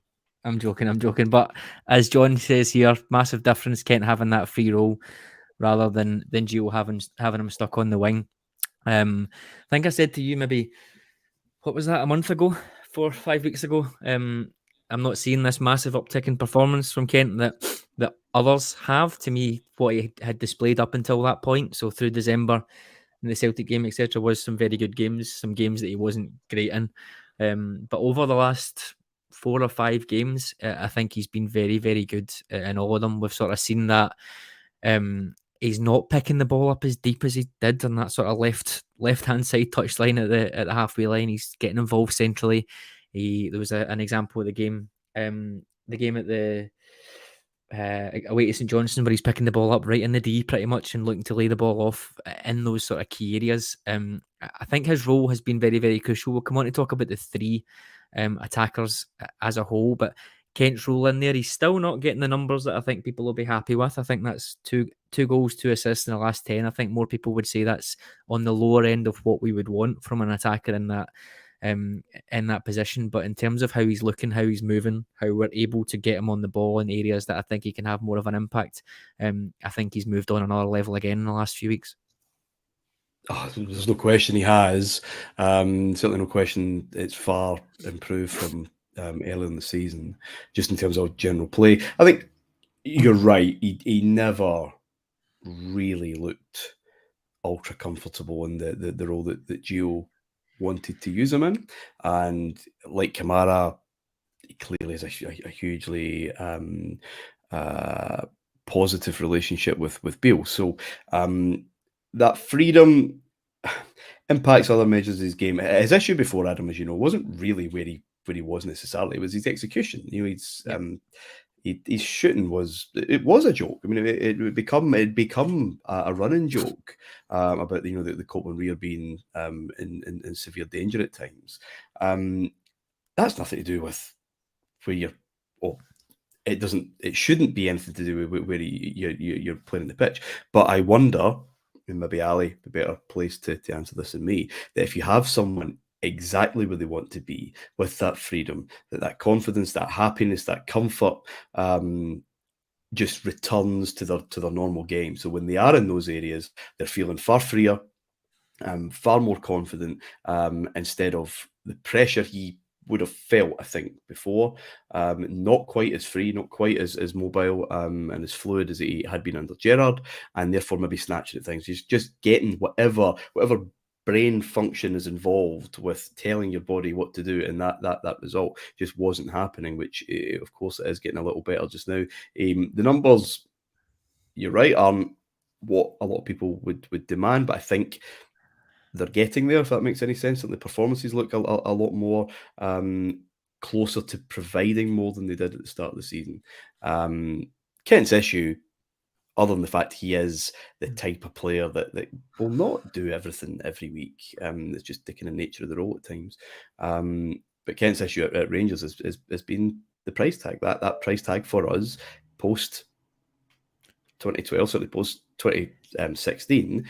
joking. But as John says here, massive difference, Kent having that free role rather than Gio having him stuck on the wing. I think I said to you maybe, what was that, a month ago, 4 or 5 weeks ago? I'm not seeing this massive uptick in performance from Kent that others have. To me, what he had displayed up until that point, so through December in the Celtic game, etc., was some very good games, some games that he wasn't great in. But over the last 4 or 5 games, I think he's been very, very good in all of them. We've sort of seen that he's not picking the ball up as deep as he did on that sort of left-hand side touchline at the halfway line. He's getting involved centrally. There was an example of the game at the away to St Johnstone, where he's picking the ball up right in the D pretty much and looking to lay the ball off in those sort of key areas. I think his role has been very, very crucial. We'll come on to talk about the 3 attackers as a whole, but Kent's role in there, he's still not getting the numbers that I think people will be happy with. I think that's 2 goals, 2 assists in the last 10. I think more people would say that's on the lower end of what we would want from an attacker in that position. But in terms of how he's looking, how he's moving, how we're able to get him on the ball in areas that I think he can have more of an impact, I think he's moved on another level again in the last few weeks. Oh, there's no question he has. Certainly no question it's far improved from earlier in the season, just in terms of general play. I think you're right. He never really looked ultra comfortable in the role that Gio wanted to use him in. And like Camara, he clearly has a hugely positive relationship with Beale. So that freedom impacts other measures of his game. His issue before, Adam, as you know, wasn't really where he was necessarily. It was his execution. You know, his shooting was a joke. I mean, it become a running joke about the Copland Rear being in severe danger at times. That's nothing to do with where you're. It shouldn't be anything to do with where you're playing the pitch. But I wonder, and maybe Ali be better placed to answer this than me, that if you have someone exactly where they want to be with that freedom, that confidence, that happiness, that comfort, just returns to their normal game. So when they are in those areas, they're feeling far freer, far more confident, instead of the pressure he would have felt, I think, before. Not quite as free, not quite as mobile and as fluid as he had been under Gerrard, and therefore maybe snatching at things. He's just getting whatever brain function is involved with telling your body what to do, and that result just wasn't happening, which of course it is getting a little better just now. The numbers, you're right, aren't what a lot of people would demand, but I think they're getting there, if that makes any sense. And the performances look a lot more closer to providing more than they did at the start of the season. Kent's issue, other than the fact he is the type of player that will not do everything every week, it's just the kind of nature of the role at times. But Kent's issue at Rangers has been the price tag. That price tag for us post 2012, certainly post 2016,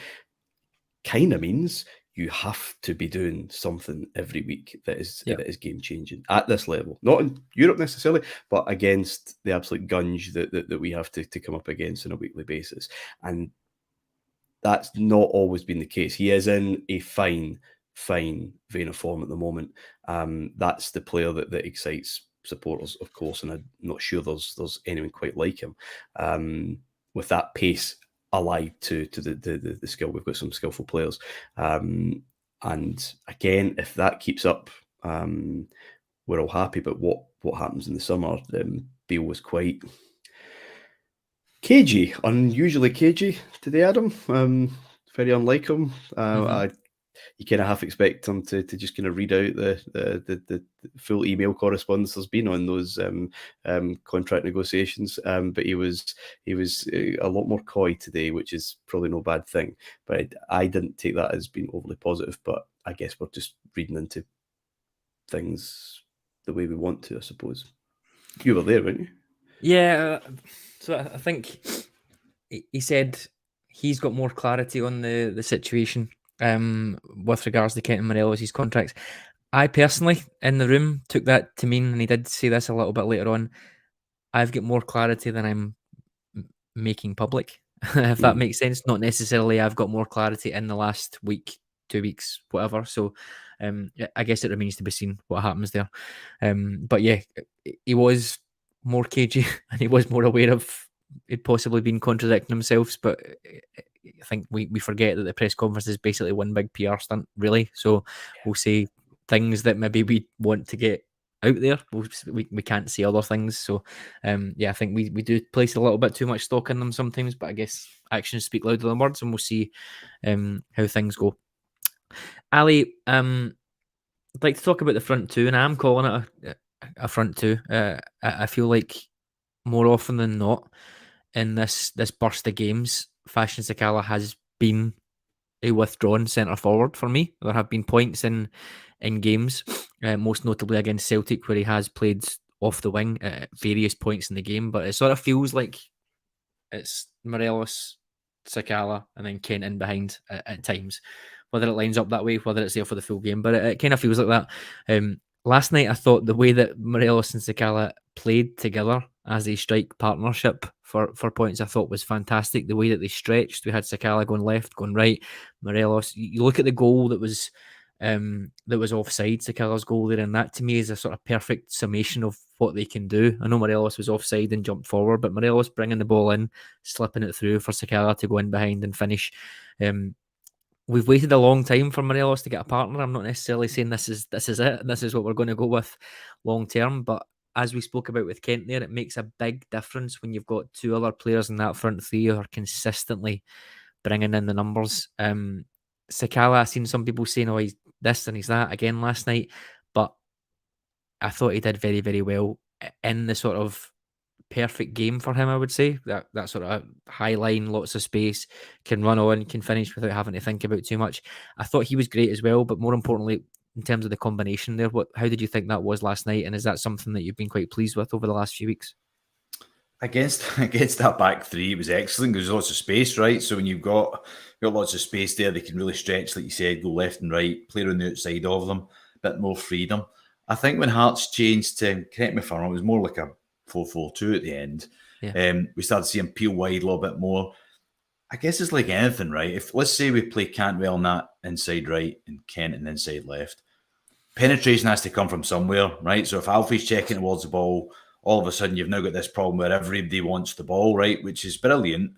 kind of means you have to be doing something every week that is game changing at this level. Not in Europe necessarily, but against the absolute gunge that we have to come up against on a weekly basis. And that's not always been the case. He is in a fine vein of form at the moment. That's the player that excites supporters, of course, and I'm not sure there's anyone quite like him. With that pace allied to the skill. We've got some skillful players. And again, if that keeps up, we're all happy. But what happens in the summer? Beale was quite cagey, unusually cagey today, Adam. Very unlike him. You kind of half expect him to just kind of read out the full email correspondence there's been on those contract negotiations, but he was a lot more coy today, which is probably no bad thing. But I didn't take that as being overly positive. But I guess we're just reading into things the way we want to, I suppose. You were there, weren't you? Yeah. So I think he said he's got more clarity on the situation with regards to Kent and Morelos' contracts. I personally, in the room, took that to mean, and he did say this a little bit later on, I've got more clarity than I'm making public, if that makes sense. Not necessarily I've got more clarity in the last week, 2 weeks, whatever. So I guess it remains to be seen what happens there. But yeah, he was more cagey and he was more aware of he'd possibly been contradicting himself. But I think we forget that the press conference is basically one big PR stunt, really. So we'll say things that maybe we want to get out there. We can't see other things. So I think we do place a little bit too much stock in them sometimes, but I guess actions speak louder than words, and we'll see how things go. Ali, I'd like to talk about the front two, and I'm calling it a front two. I feel like more often than not in this burst of games, Fashion Sakala has been a withdrawn centre forward for me. There have been points in games, most notably against Celtic, where he has played off the wing at various points in the game, but it sort of feels like it's Morelos, Sakala, and then Kent in behind at times. Whether it lines up that way, whether it's there for the full game, but it kind of feels like that. Last night, I thought the way that Morelos and Sakala played together as a strike partnership for points, I thought was fantastic. The way that they stretched, we had Sakala going left, going right, Morelos. You look at the goal that was offside, Sakala's goal there, and that to me is a sort of perfect summation of what they can do. I know Morelos was offside and jumped forward, but Morelos bringing the ball in, slipping it through for Sakala to go in behind and finish. We've waited a long time for Morelos to get a partner. I'm not necessarily saying this is it. This is what we're going to go with long term. But as we spoke about with Kent there, it makes a big difference when you've got two other players in that front three who are consistently bringing in the numbers. Sakala, I've seen some people saying, oh, he's this and he's that again last night. But I thought he did very, very well in the sort of perfect game for him, I would say. That sort of high line, lots of space, can run on, can finish without having to think about too much. I thought he was great as well, but more importantly, in terms of the combination there, how did you think that was last night? And is that something that you've been quite pleased with over the last few weeks? Against that back three, it was excellent because there's lots of space, right? So when you've got lots of space there, they can really stretch, like you said, go left and right, play on the outside of them, a bit more freedom. I think when Hearts changed to, correct me if I'm wrong, it was more like a 4-4-2 at the end. Yeah. We started seeing Peel wide a little bit more. I guess it's like anything, right? If let's say we play Cantwell on that inside right and Kent and inside left, penetration has to come from somewhere, right? So if Alfie's checking towards the ball, all of a sudden you've now got this problem where everybody wants the ball, right? Which is brilliant.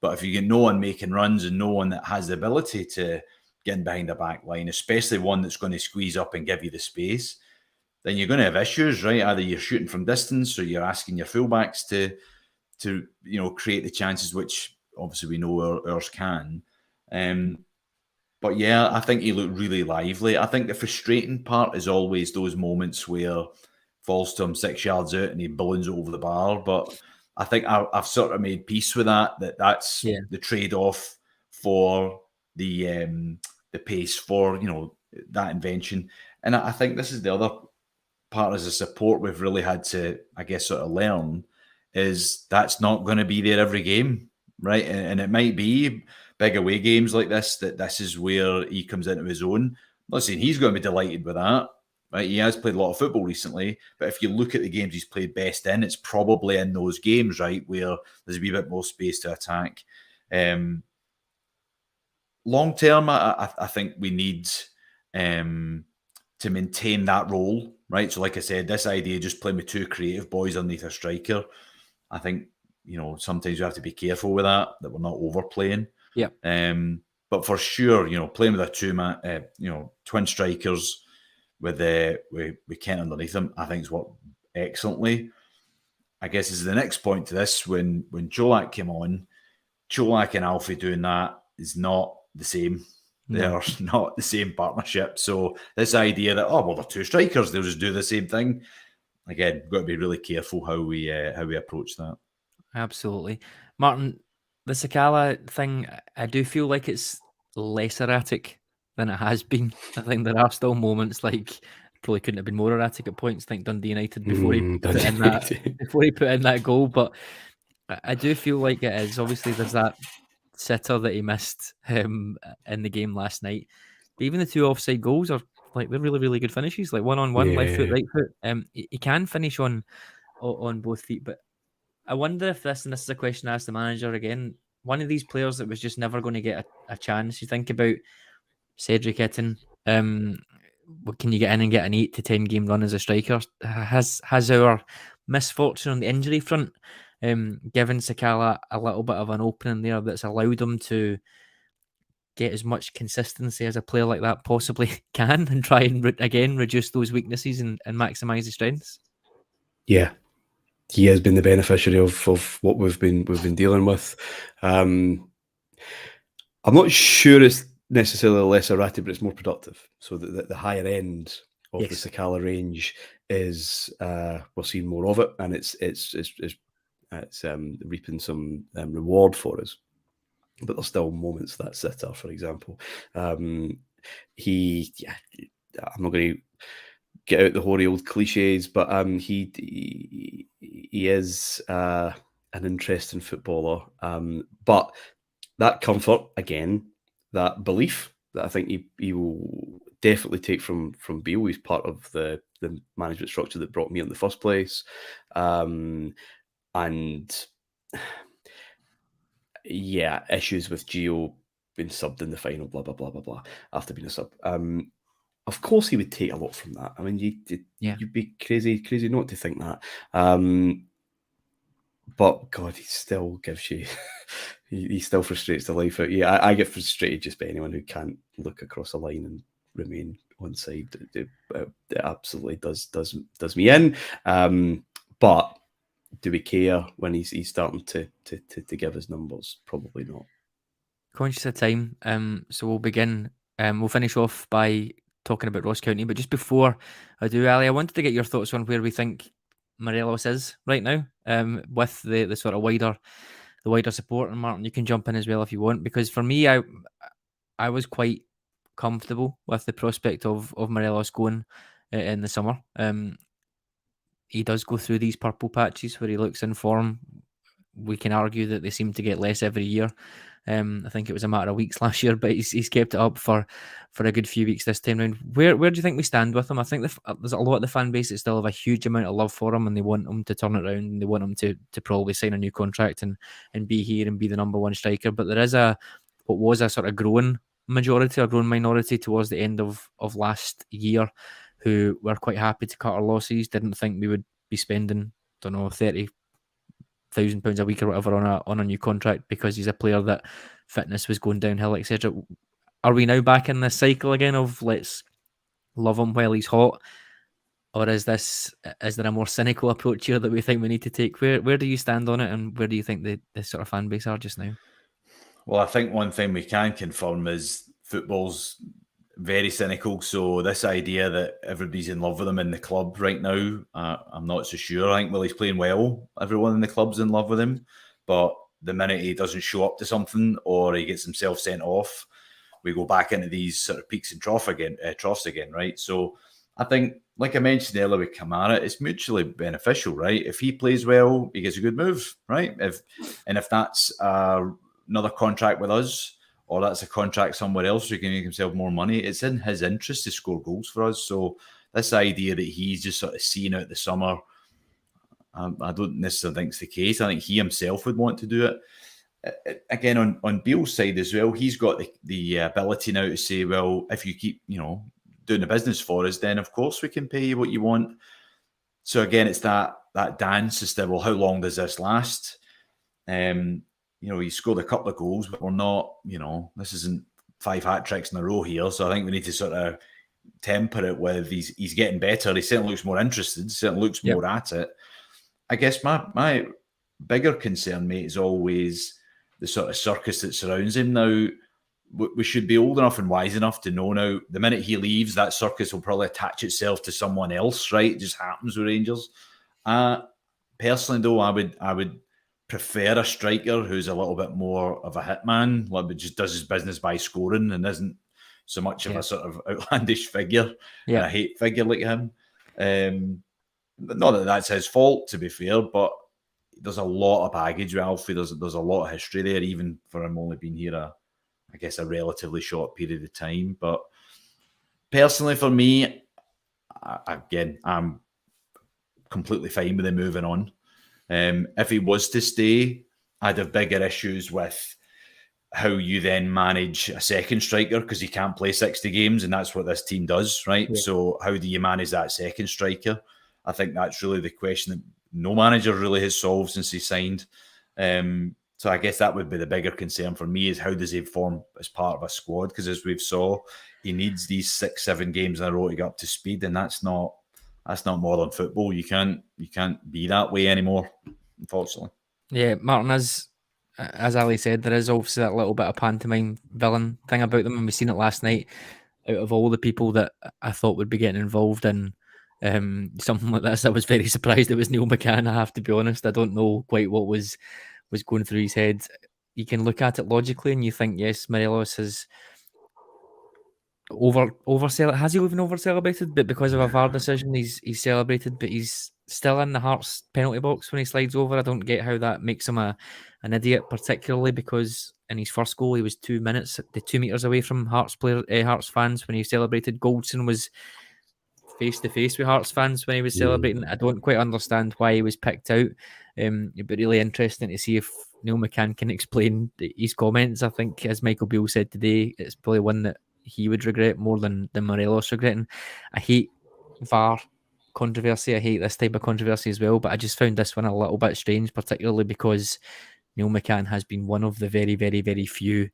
But if you get no one making runs and no one that has the ability to get in behind the back line, especially one that's going to squeeze up and give you the space, then you're going to have issues, right? Either you're shooting from distance or you're asking your fullbacks to create the chances, which obviously we know ours can. But yeah, I think he looked really lively. I think the frustrating part is always those moments where falls to him 6 yards out and he balloons it over the bar. But I think I've sort of made peace with that's the trade-off for the pace, for that invention. And I think this is the other part as a support we've really had to, I guess, sort of learn, is that's not going to be there every game, right? And it might be big away games like this is where he comes into his own. I'm not saying he's going to be delighted with that, right? He has played a lot of football recently, but if you look at the games he's played best in, it's probably in those games, right, where there's a wee bit more space to attack. Long term, I think we need to maintain that role, right? So like I said, this idea of just playing with two creative boys underneath a striker, I think, sometimes you have to be careful with that we're not overplaying. Yeah. But for sure, playing with a two-man, twin strikers with Kent underneath them, I think has worked excellently. I guess is the next point to this. When Čolak came on, Čolak and Alfie doing that is not the same. They're not the same partnership. So this idea that, they're two strikers, they'll just do the same thing. Again, got to be really careful how we approach that. Absolutely. Martyn, the Sakala thing, I do feel like it's less erratic than it has been. I think there are still moments like probably couldn't have been more erratic at points. I think Dundee United before he put in that goal, but I do feel like it is. Obviously, there's that sitter that he missed in the game last night. But even the two offside goals are like they're really, really good finishes. Like 1-on-1, left foot, right foot. He can finish on both feet, but I wonder if this is a question I asked the manager again. One of these players that was just never going to get a chance. You think about Cedric Itten. Can you get in and get an 8 to 10 game run as a striker? Has our misfortune on the injury front given Sakala a little bit of an opening there that's allowed him to get as much consistency as a player like that possibly can and try and again reduce those weaknesses and maximise the strengths? Yeah, he has been the beneficiary of what we've been dealing with. I'm not sure it's necessarily less erratic, but it's more productive. So the higher end of the Sakala range is we're seeing more of it, and it's reaping some reward for us. But there's still moments that sitter, for example. I'm not going to get out the hoary old cliches, but he is an interesting footballer. But that comfort, again, that belief that I think he will definitely take from Beale. He's part of the management structure that brought me in the first place. And yeah, issues with Gio being subbed in the final, blah, blah, blah, blah, blah, after being a sub. Of course, he would take a lot from that. I mean, you'd be crazy not to think that. But God, he still gives you, he still frustrates the life out of you. I get frustrated just by anyone who can't look across a line and remain on side. It absolutely does me in. But do we care when he's starting to give us numbers? Probably not. Conscious of time, so we'll begin. We'll finish off by talking about Ross County, but just before I do, Ali, I wanted to get your thoughts on where we think Morelos is right now, with the sort of wider support. And Martyn, you can jump in as well if you want, because for me, I was quite comfortable with the prospect of Morelos going in the summer. He does go through these purple patches where he looks in form. We can argue that they seem to get less every year. I think it was a matter of weeks last year, but he's kept it up for a good few weeks this time round. Where do you think we stand with him? I think there's a lot of the fan base that still have a huge amount of love for him, and they want him to turn it around, and they want him to probably sign a new contract and be here and be the number one striker. But there is what was a sort of growing majority or growing minority towards the end of last year who were quite happy to cut our losses, didn't think we would be spending, don't know, £30,000 a week or whatever on a new contract because he's a player that fitness was going downhill, etc. Are we now back in this cycle again of let's love him while he's hot? Or is there a more cynical approach here that we think we need to take? Where do you stand on it, and where do you think the sort of fan base are just now? Well, I think one thing we can confirm is football's very cynical. So this idea that everybody's in love with him in the club right now, I'm not so sure. I think, well, he's playing well. Everyone in the club's in love with him. But the minute he doesn't show up to something or he gets himself sent off, we go back into these sort of peaks and troughs again, right? So I think, like I mentioned earlier with Camara, it's mutually beneficial, right? If he plays well, he gets a good move, right? If that's another contract with us, or that's a contract somewhere else so he can make himself more money, it's in his interest to score goals for us. So this idea that he's just sort of seeing out the summer, I don't necessarily think it's the case. I think he himself would want to do it. Again, on Beale's side as well, he's got the ability now to say, well, if you keep, doing the business for us, then of course we can pay you what you want. So again, it's that dance as to, well, how long does this last? He scored a couple of goals, but we're not, this isn't 5 hat-tricks in a row here. So I think we need to sort of temper it with he's getting better. He certainly looks more interested, he certainly looks more at it. I guess my bigger concern, mate, is always the sort of circus that surrounds him. Now, we should be old enough and wise enough to know now, the minute he leaves, that circus will probably attach itself to someone else, right? It just happens with Rangers. Personally, though, I would prefer a striker who's a little bit more of a hitman, like just does his business by scoring and isn't so much of a sort of outlandish figure, and a hate figure like him. Not that that's his fault, to be fair, but there's a lot of baggage with Alfie. There's a lot of history there, even for him only being here a relatively short period of time. But personally, for me, again, I'm completely fine with him moving on. If he was to stay, I'd have bigger issues with how you then manage a second striker, because he can't play 60 games, and that's what this team does, right? Yeah. So how do you manage that second striker? I think that's really the question that no manager really has solved since he signed. So I guess that would be the bigger concern for me, is how does he form as part of a squad? Because as we've saw, he needs these 6-7 games in a row to get up to speed, and that's not modern football. You can't be that way anymore, unfortunately. Yeah, Martin, as Ali said, there is obviously that little bit of pantomime villain thing about them, and we've seen it last night. Out of all the people that I thought would be getting involved in something like this, I was very surprised it was Neil McCann. I have to be honest. I don't know quite what was going through his head. You can look at it logically and you think, yes, Morelos has has he even over celebrated? But because of a VAR decision, he's celebrated, but he's still in the Hearts penalty box when he slides over. I don't get how that makes him an idiot, particularly because in his first goal he was 2 meters away from Hearts fans when he celebrated. Goldson was face to face with Hearts fans when he was celebrating. I don't quite understand why he was picked out. It'd be really interesting to see if Neil McCann can explain his comments. I think, as Michael Beale said today, it's probably one that he would regret more than Morelos regretting. I hate VAR controversy. I hate this type of controversy as well, but I just found this one a little bit strange, particularly because Neil McCann has been one of the very, very, very few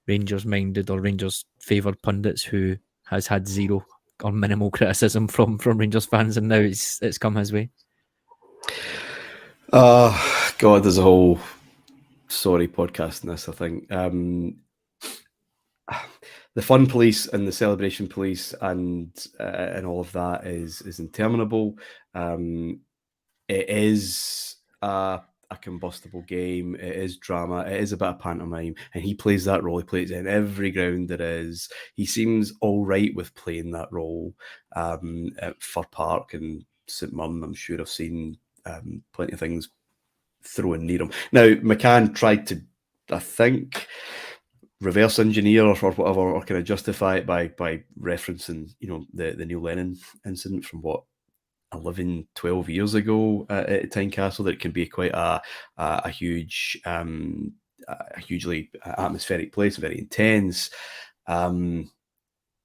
Rangers-minded or Rangers-favoured pundits who has had zero or minimal criticism from Rangers fans, and now it's come his way. God, there's a whole podcast in this, I think. The fun police and the celebration police and all of that is interminable. It is a combustible game. It is drama. It is a bit of pantomime, and he plays that role. He plays it in every ground there is. He seems all right with playing that role at Fir Park and St Mirren. I'm sure I've seen plenty of things thrown near him. Now, McCann tried to I think reverse engineer or whatever, or kind of justify it by referencing, the Neil Lennon incident from 11, 12 years ago at Tynecastle, that it can be quite a huge, a hugely atmospheric place, very intense.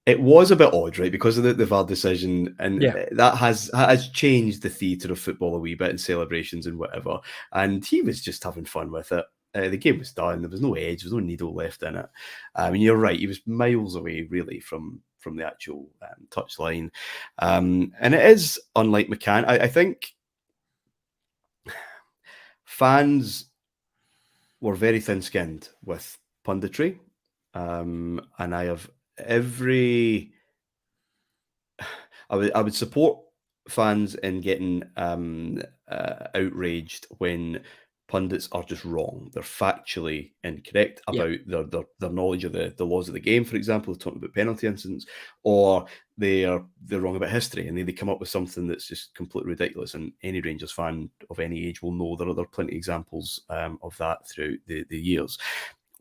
It was a bit odd, right, because of the VAR decision, and that has changed the theatre of football a wee bit, and celebrations and whatever. And he was just having fun with it. The game was done. There was no edge. There was no needle left in it. And you're right. He was miles away, really, from the actual touchline. And it is unlike McCann. I think fans were very thin-skinned with punditry, and I have every. I would support fans in getting outraged when pundits are just wrong. They're factually incorrect about their knowledge of the laws of the game, for example, talking about penalty incidents, or they're wrong about history, and they come up with something that's just completely ridiculous. And any Rangers fan of any age will know there are plenty of examples of that throughout the years.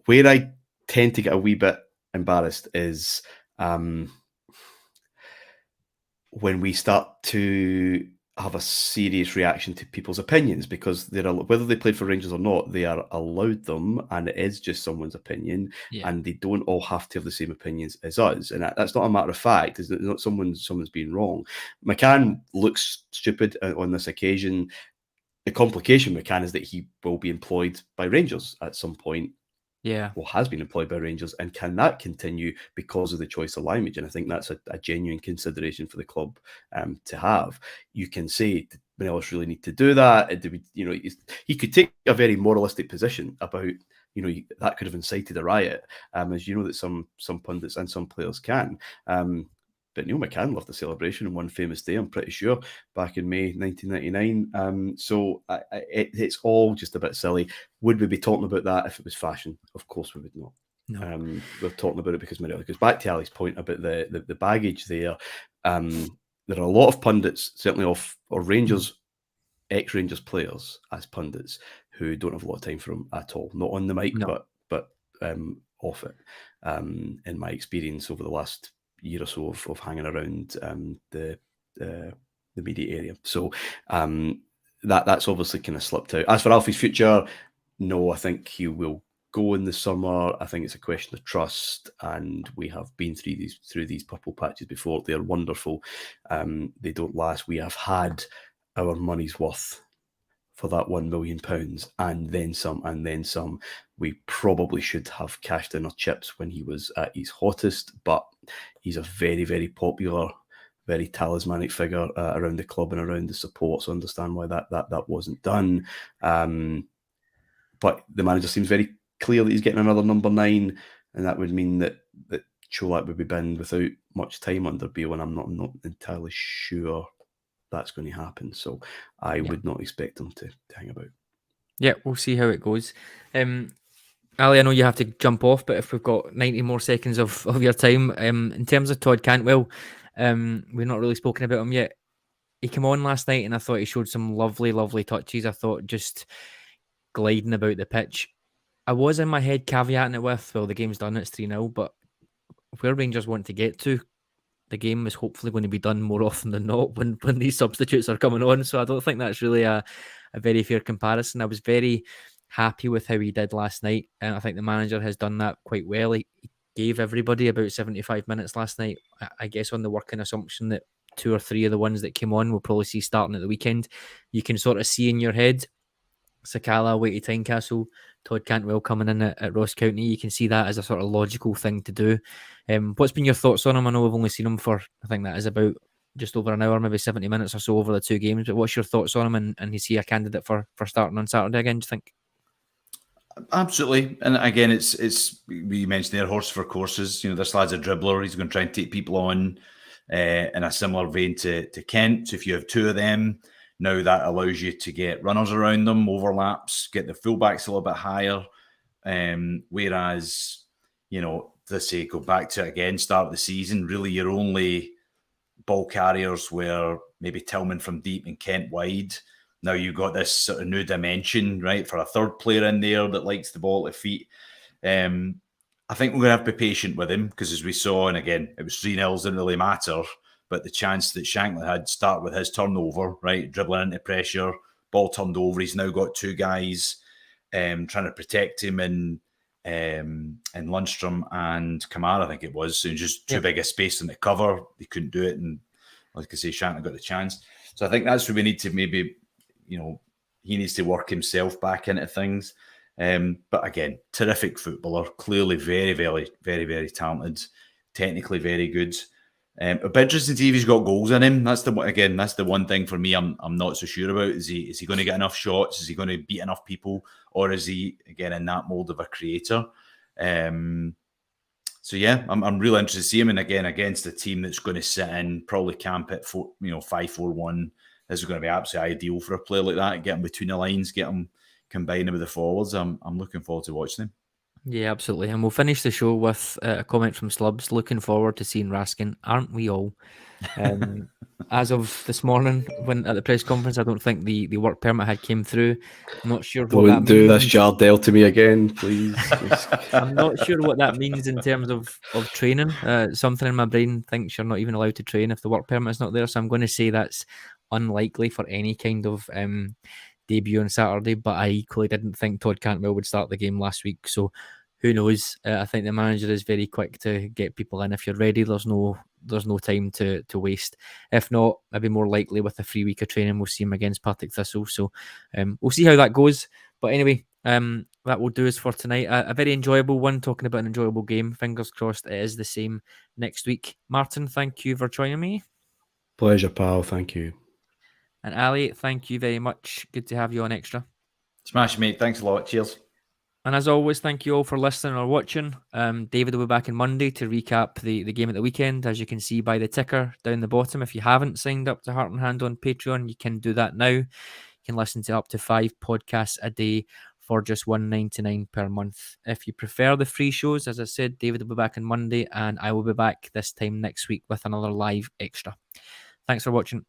Where I tend to get a wee bit embarrassed is when we start to have a serious reaction to people's opinions, because whether they played for Rangers or not, they are allowed them, and it is just someone's opinion, and they don't all have to have the same opinions as us, and that's not a matter of fact. It's not someone's being wrong. McCann looks stupid on this occasion. The complication with McCann is that he will be employed by Rangers at some point. Has been employed by Rangers, and can that continue because of the choice of language? And I think that's a genuine consideration for the club to have. You can say, did Morelos really need to do that? He could take a very moralistic position about, that could have incited a riot, as you know that some pundits and some players can. But Neil McCann loved the celebration on one famous day, I'm pretty sure, back in May 1999. So it's all just a bit silly. Would we be talking about that if it was fashion? Of course we would not. No. We're talking about it because Morelos goes back to Ali's point about the baggage there. There are a lot of pundits, certainly or Rangers, ex-Rangers players as pundits, who don't have a lot of time for him at all. Not on the mic, but off it. In my experience over the last year or so of hanging around the media area. So that's obviously kind of slipped out. As for Alfie's future, no, I think he will go in the summer. I think it's a question of trust, and we have been through these purple patches before. They're wonderful. They don't last. We have had our money's worth for that £1 million, and then some. We probably should have cashed in our chips when he was at his hottest, but he's a very, very popular, very talismanic figure around the club and around the support. So I understand why that wasn't done. But the manager seems very clear that he's getting another number 9, and that would mean that Čolak would be binned without much time under Beale, and I'm not entirely sure that's going to happen. So I would not expect him to hang about. Yeah, we'll see how it goes. Ali, I know you have to jump off, but if we've got 90 more seconds of your time, in terms of Todd Cantwell, we've not really spoken about him yet. He came on last night and I thought he showed some lovely, lovely touches. I thought just gliding about the pitch. I was in my head caveating it with, well, the game's done, it's 3-0, but where Rangers want to get to, the game is hopefully going to be done more often than not when these substitutes are coming on. So I don't think that's really a very fair comparison. I was very happy with how he did last night, and I think the manager has done that quite well. He gave everybody about 75 minutes last night, I guess on the working assumption that 2 or 3 of the ones that came on we'll probably see starting at the weekend. You can sort of see in your head Sakala away to Tynecastle, Todd Cantwell coming in at Ross County. You can see that as a sort of logical thing to do. What's been your thoughts on him? I know we've only seen him for, I think that is about just over an hour, maybe 70 minutes or so over the 2 games. But what's your thoughts on him? And is he a candidate for starting on Saturday again, do you think? Absolutely. And again, it's we mentioned there, horse for courses. This lad's a dribbler. He's going to try and take people on in a similar vein to Kent. So if you have 2 of them, now that allows you to get runners around them, overlaps, get the fullbacks a little bit higher. Whereas, let's say, go back to it again, start of the season, really your only ball carriers were maybe Tillman from deep and Kent wide. Now you've got this sort of new dimension, right, for a third player in there that likes the ball at the feet. I think we're going to have to be patient with him because, as we saw, and again, it was 3-0, didn't really matter, but the chance that Shankly had start with his turnover, right, dribbling into pressure, ball turned over. He's now got two guys trying to protect him in Lundstrom and Camara, I think it was. So just too big a space in the cover. They couldn't do it. And like I say, Shankly got the chance. So I think that's where we need to maybe, he needs to work himself back into things. But again, terrific footballer, clearly very, very, very, very talented, technically very good. It'll be interesting to see if he's got goals in him. That's the one thing for me I'm not so sure about. Is he going to get enough shots? Is he going to beat enough people? Or is he, again, in that mould of a creator? So yeah, I'm really interested to see him. And again, against a team that's going to sit in, probably camp at 5-4-1. This is going to be absolutely ideal for a player like that. Get him between the lines, get him combining with the forwards. I'm looking forward to watching him. Yeah, absolutely. And we'll finish the show with a comment from Slubs. Looking forward to seeing Raskin. Aren't we all? As of this morning, when at the press conference, I don't think the work permit had came through. I'm not sure what Don't that do means. this Jardel to me again, please. I'm not sure what that means in terms of training. Something in my brain thinks you're not even allowed to train if the work permit is not there. So I'm going to say that's unlikely for any kind of debut on Saturday. But I equally didn't think Todd Cantwell would start the game last week. So who knows? I think the manager is very quick to get people in. If you're ready, there's no time to waste. If not, maybe more likely with a 3 week of training, we'll see him against Partick Thistle. So we'll see how that goes. But anyway, that will do us for tonight. A very enjoyable one, talking about an enjoyable game. Fingers crossed it is the same next week. Martyn, thank you for joining me. Pleasure, pal. Thank you. And Ali, thank you very much. Good to have you on Extra. Smash, mate. Thanks a lot. Cheers. And as always, thank you all for listening or watching. David will be back on Monday to recap the game at the weekend. As you can see by the ticker down the bottom, if you haven't signed up to Heart and Hand on Patreon, you can do that now. You can listen to up to 5 podcasts a day for just $1.99 per month. If you prefer the free shows, as I said, David will be back on Monday, and I will be back this time next week with another live Extra. Thanks for watching.